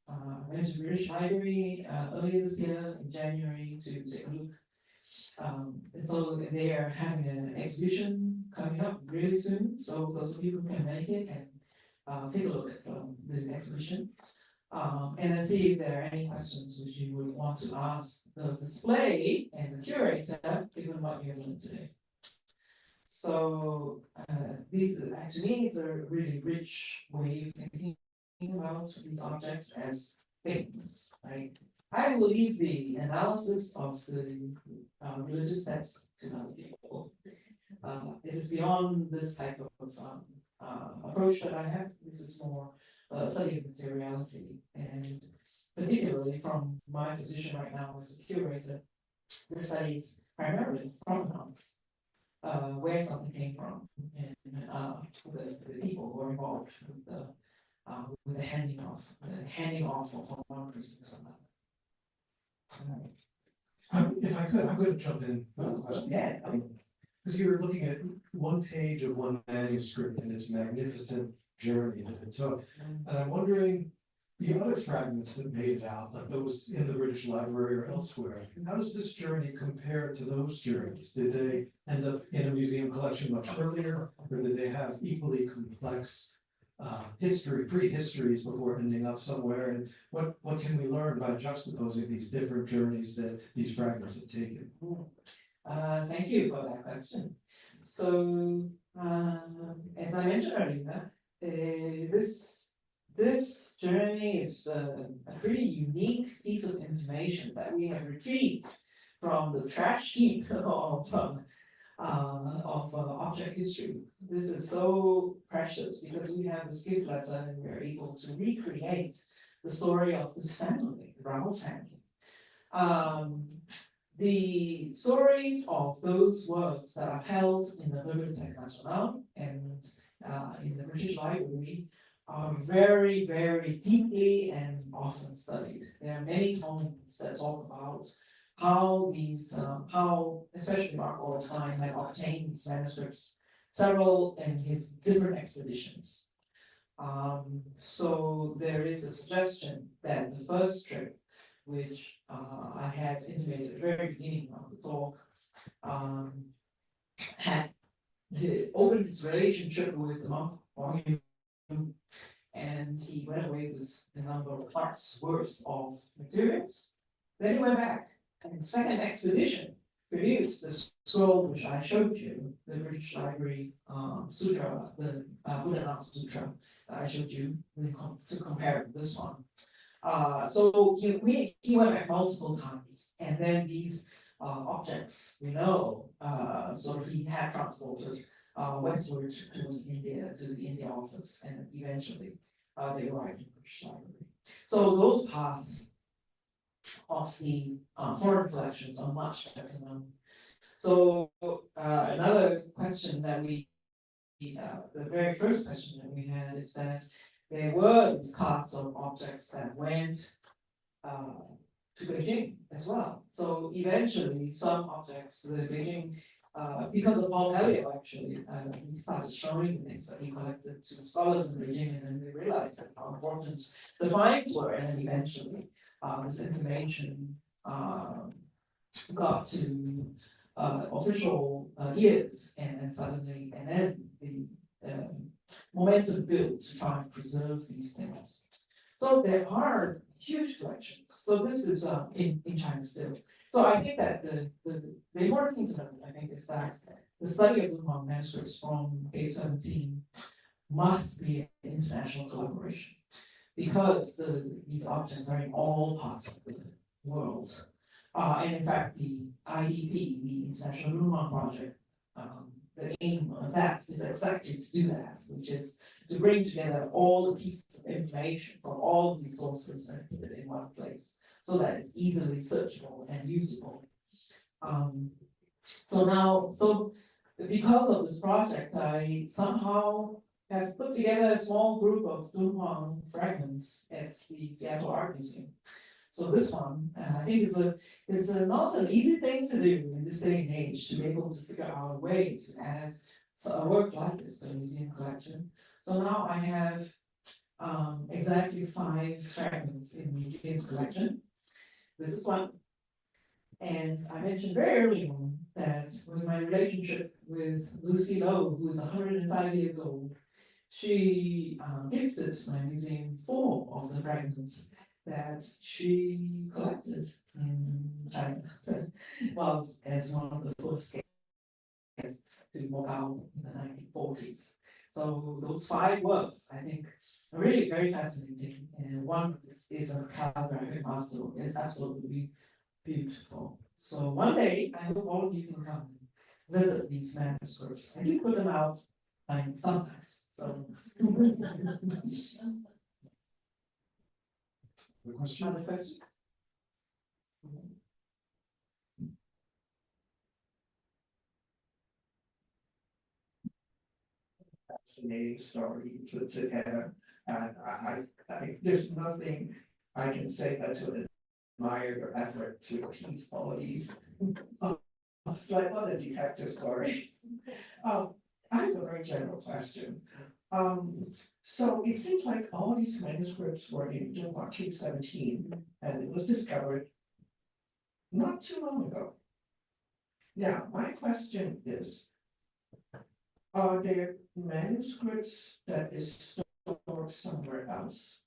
S5: I went to British Library earlier this year in January to take a look. And so they are having an exhibition coming up really soon. So those of you who can make it can take a look at the exhibition. And then see if there are any questions which you would want to ask the display and the curator, given what you have learned today. So these, to me, it's a really rich way of thinking about these objects as things, right? I will leave the analysis of the religious text to other people. It is beyond this type of approach that I have. This is more study of materiality, and particularly from my position right now as a curator, this studies primarily provenance, where something came from, and the people who are involved with the handing off of one person to another.
S6: If I could, I'm going to jump in with a question.
S5: Yeah.
S6: Because you were looking at one page of one manuscript and its magnificent journey that it took. And I'm wondering, the other fragments that made it out, like those in the British Library or elsewhere, how does this journey compare to those journeys? Did they end up in a museum collection much earlier, or did they have equally complex prehistories before ending up somewhere? And what can we learn by juxtaposing these different journeys that these fragments have taken?
S5: Thank you for that question. So, as I mentioned earlier, this journey is a pretty unique piece of information that we have retrieved from the trash heap of object history. This is so precious because we have this gift letter and we're able to recreate the story of this family, the Rao family. The stories of those works that are held in the Bibliothèque Nationale and in the British Library are very, very deeply and often studied. There are many tomes that talk about how these, especially Mark Orestein had obtained these manuscripts, several in his different expeditions. So there is a suggestion that the first trip, which I had intimated at the very beginning of the talk, had opened his relationship with the monk Wang Yu, and he went away with a number of parts worth of materials. Then he went back, and the second expedition produced the scroll which I showed you, the British Library Sutra, the Buddha Sutra that I showed you to compare with this one. So he went back multiple times, and then these objects, sort of he had transported westward towards India, to the India office, and eventually they arrived in the British Library. So those parts of the foreign collections are much better known. So another question that the very first question that we had is that there were these carts of objects that went to Beijing as well. So eventually some objects, the Beijing because of Paul Elliott, actually, he started showing things that he collected to scholars in Beijing, and then they realized that how important the finds were, and then eventually this information got to official ears, and then suddenly, and then the momentum built to try and preserve these things. So there are huge collections. So this is in China still. So I think that the important thing to note, I think, is that the study of Dunhuang manuscripts from Cave 17 must be an international collaboration, because these objects are in all parts of the world. And in fact, the IDP, the International Dunhuang Project, the aim of that is exactly to do that, which is to bring together all the pieces of information from all these sources and put it in one place, so that it's easily searchable and usable. So because of this project, I somehow have put together a small group of Dunhuang fragments at the Seattle Art Museum. So this one, I think is not an easy thing to do in this day and age, to be able to figure out a way to add a work like this to the museum collection. So now I have exactly 5 fragments in the museum's collection. This is one. And I mentioned very early on that with my relationship with Lucy Lowe, who is 105 years old, she gifted my museum 4 of the fragments that she collected in China, well, as one of the first guests to Macau in the 1940s. So those 5 works, I think, are really very fascinating. And one is a calligraphic masterwork. It's absolutely beautiful. So one day, I hope all of you can come and visit these manuscripts. I do put them out sometimes. So.
S6: The question?
S5: Other questions?
S8: Fascinating story you put together, and there's nothing I can say but to admire your effort to piece all these. It's like what a detective story. I have a very general question. So it seems like all these manuscripts were in Dunhuang Cave 17, and it was discovered not too long ago. Now, my question is, are there manuscripts that is stored somewhere else?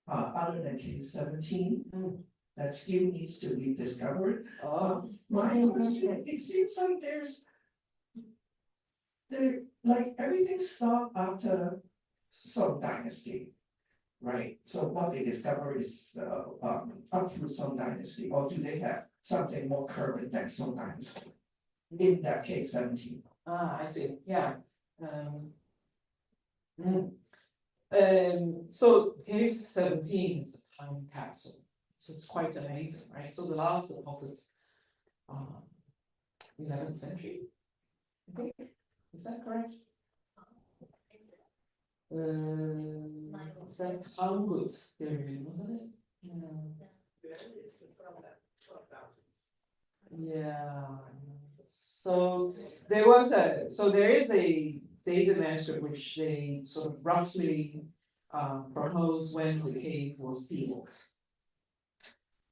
S8: Other than Cave 17, that still needs to be discovered? My question, it seems like like everything stopped after Song Dynasty, right? So what they discover is up through Song Dynasty, or do they have something more current than Song Dynasty in that Cave 17?
S5: I see. Yeah. So Cave 17 is a time capsule. So it's quite amazing, right? So the last deposit, 11th century. I think. Is that correct? That Talmud period, wasn't it? Yeah. So there is a data manuscript which they sort of roughly propose when the cave was sealed.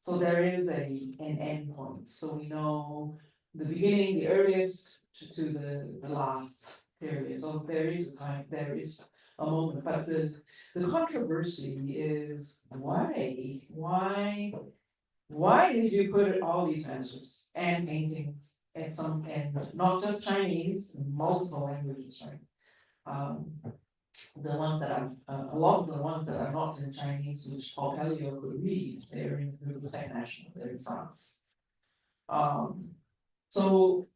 S5: So there is an end point. So we know the beginning, the earliest to the last period. So there is a time, there is a moment, but the controversy is why did you put all these manuscripts and paintings and not just Chinese, multiple languages, right? The ones that are a lot of the ones that are not in Chinese, which Paul Pelliot could read, they're in the Bibliothèque Nationale, they're in France. So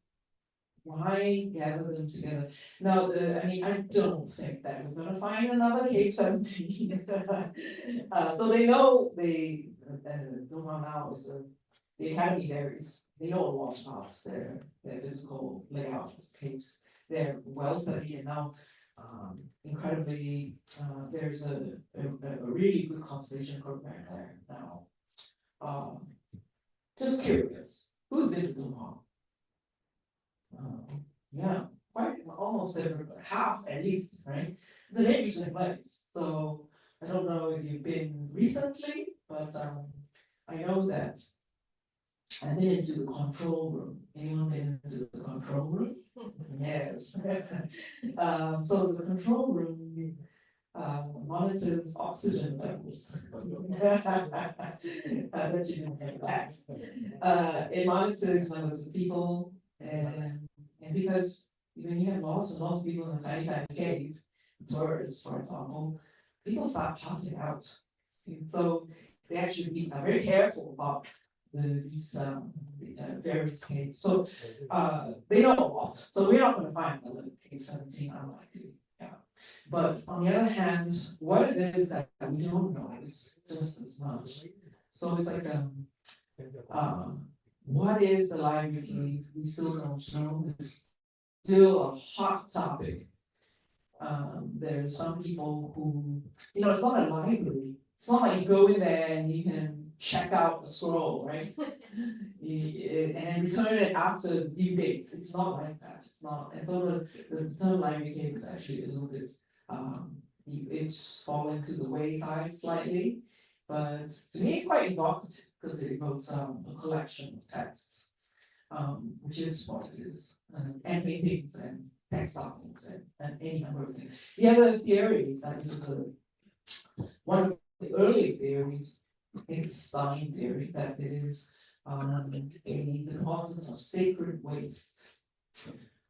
S5: why gather them together? Now, I mean, I don't think that we're going to find another Cave 17. So they know Dunhuang now is the Academy varies. They know a lot about their physical layout of caves. They're well studied, and now incredibly, there's a really good conservation program there now. Just curious, who's been to Dunhuang? Yeah, quite almost every half at least, right? It's an interesting place. So I don't know if you've been recently, but I know that I've been into the control room. Anyone been into the control room? Yes. So the control room monitors oxygen levels. I bet you didn't know that. It monitors numbers of people, and because when you have lots and lots of people in a tiny, tiny cave, tourists, for example, people start passing out. And so they actually are very careful about these various caves. So they know a lot. So we're not going to find another cave 17, unlikely. Yeah. But on the other hand, what it is that we don't know is just as much. So it's like what is the library cave? We still don't know. It's still a hot topic. There are some people who, it's not a library. It's not like you go in there and you can check out a scroll, right? And then return it after the due date. It's not like that. It's not. And so the term library cave is actually a little bit, it's fallen to the wayside slightly. But to me, it's quite evocative because it evokes a collection of texts, which is what it is, and paintings and textiles and any number of things. The other theory is that this is one of the early theories. I think it's a Stein theory that it is a deposit of sacred waste.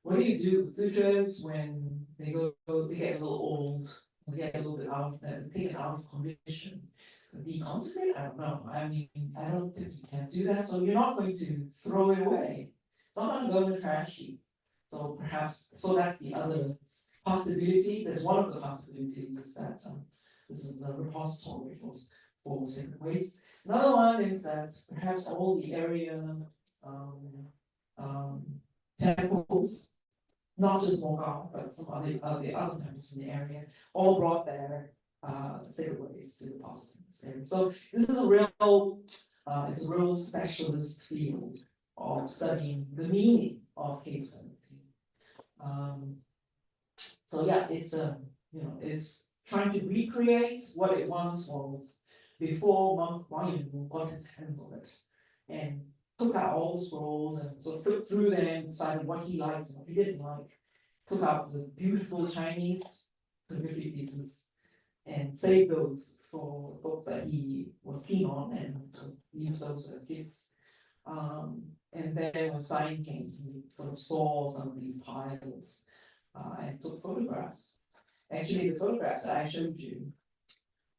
S5: What do you do with sutras when they get a little old, they get a little bit taken out of condition? Deconsecrate? I don't know. I mean, I don't think you can do that. So you're not going to throw it away. It's not going to go in the trash heap. So perhaps, so that's the other possibility. There's one of the possibilities is that this is a repository for sacred waste. Another one is that perhaps all the area temples, not just Mogao, but some other temples in the area, all brought their sacred waste to the deposit in this area. So this is a real, it's a real specialist field of studying the meaning of cave 17. So yeah, it's it's trying to recreate what it once was before monk Wang Yunwu got his hands on it and took out all the scrolls and sort of flipped through them, decided what he liked and what he didn't like, took out the beautiful Chinese calligraphy pieces and saved those for books that he was keen on and used those as gifts. And then when Stein came, he sort of saw some of these piles and took photographs. Actually, the photographs that I showed you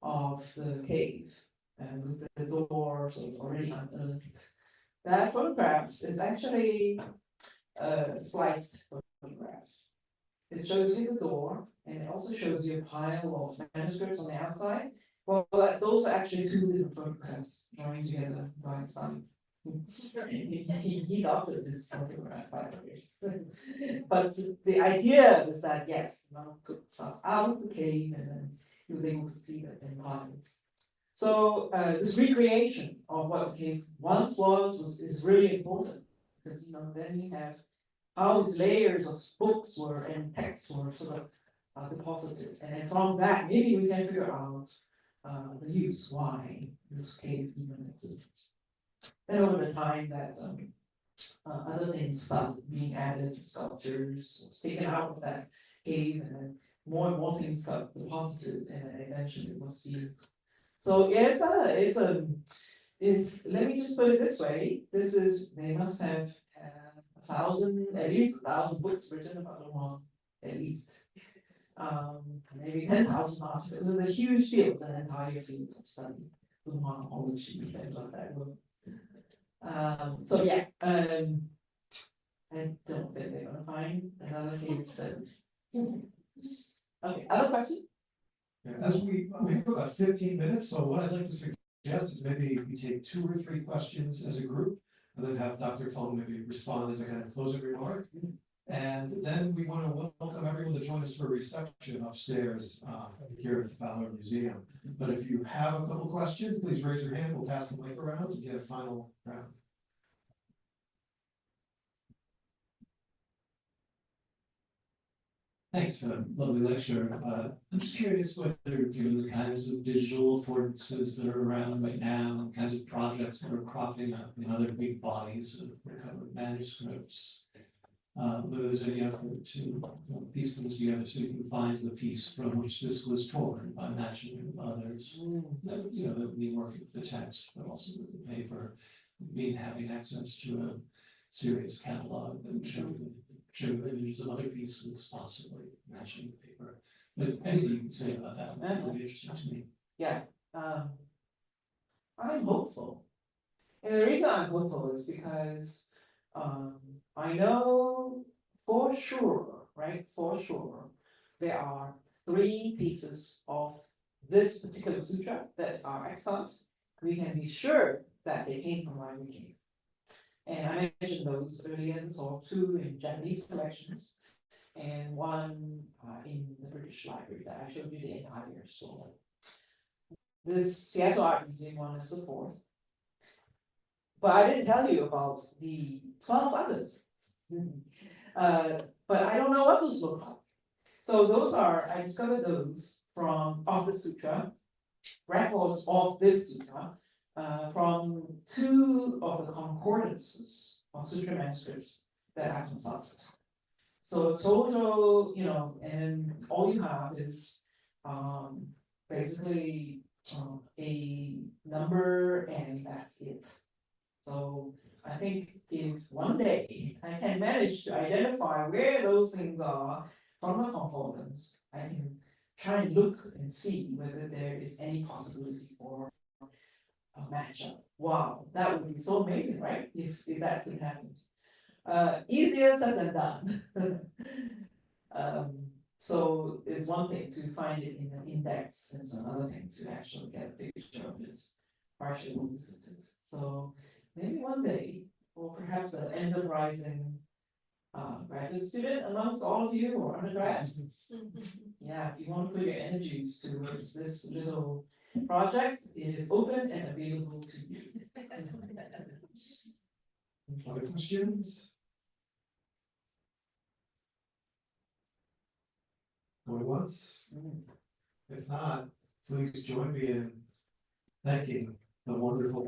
S5: of the cave and with the door sort of already unearthed, that photograph is actually a spliced photograph. It shows you the door, and it also shows you a pile of manuscripts on the outside. Well, those are actually two different photographs joined together by Stein. He adopted this photograph, by the way. But the idea is that, yes, monk took stuff out of the cave, and then he was able to see that in piles. So this recreation of what the cave once is really important, because then you have how these layers of books were and texts were sort of deposited, and then from that maybe we can figure out the use, why this cave even exists. Then over the time that other things started being added, sculptures was taken out of that cave, and then more and more things got deposited, and then eventually it was sealed. So yeah, let me just put it this way. They must have at least 1,000 books written about Oman, at least. Maybe 10,000 articles. It's a huge field, it's an entire field of study. Omanology, I love that word. So yeah, I don't think they're gonna find another cave 7. Okay, other question?
S6: Yeah, as we have about 15 minutes, so what I'd like to suggest is maybe we take 2 or 3 questions as a group, and then have Dr. Feng maybe respond as a kind of closing remark. And then we want to welcome everyone to join us for a reception upstairs here at the Fowler Museum. But if you have a couple questions, please raise your hand. We'll pass the mic around and get a final round.
S4: Thanks, lovely lecture. I'm just curious whether, given the kinds of digital affordances that are around right now, and kinds of projects that are cropping up in other big bodies of recovered manuscripts, whether there's any effort to piece things together so you can find the piece from which this was torn by matching it with others. That would mean working with the text, but also with the paper, mean having access to a serious catalog that would show images of other pieces, possibly matching the paper. But anything you can say about that would be interesting to me.
S5: Yeah, I'm hopeful. And the reason I'm hopeful is because I know for sure, right? For sure, there are 3 pieces of this particular sutra that are excellent. We can be sure that they came from my wiki. And I mentioned those earlier in the talk, 2 in Japanese collections, and 1 in the British Library that I showed you the entire story. This Seattle Art Museum one is the 4th. But I didn't tell you about the 12 others. But I don't know what those look like. So those are, I discovered those from of the sutra, records of this sutra, from 2 of the concordances of sutra manuscripts that I consulted. So total, and all you have is basically a number, and that's it. So I think if one day I can manage to identify where those things are from the concordance, I can try and look and see whether there is any possibility for a matchup. Wow, that would be so amazing, right? If that could happen. Easier said than done. So it's one thing to find it in an index, and it's another thing to actually get a picture of it, partially visited. So maybe one day, or perhaps an enterprising graduate student amongst all of you, or undergrad. Yeah, if you want to put your energies towards this little project, it is open and available to you.
S6: Other questions? Going once? If not, please join me in thanking the wonderful.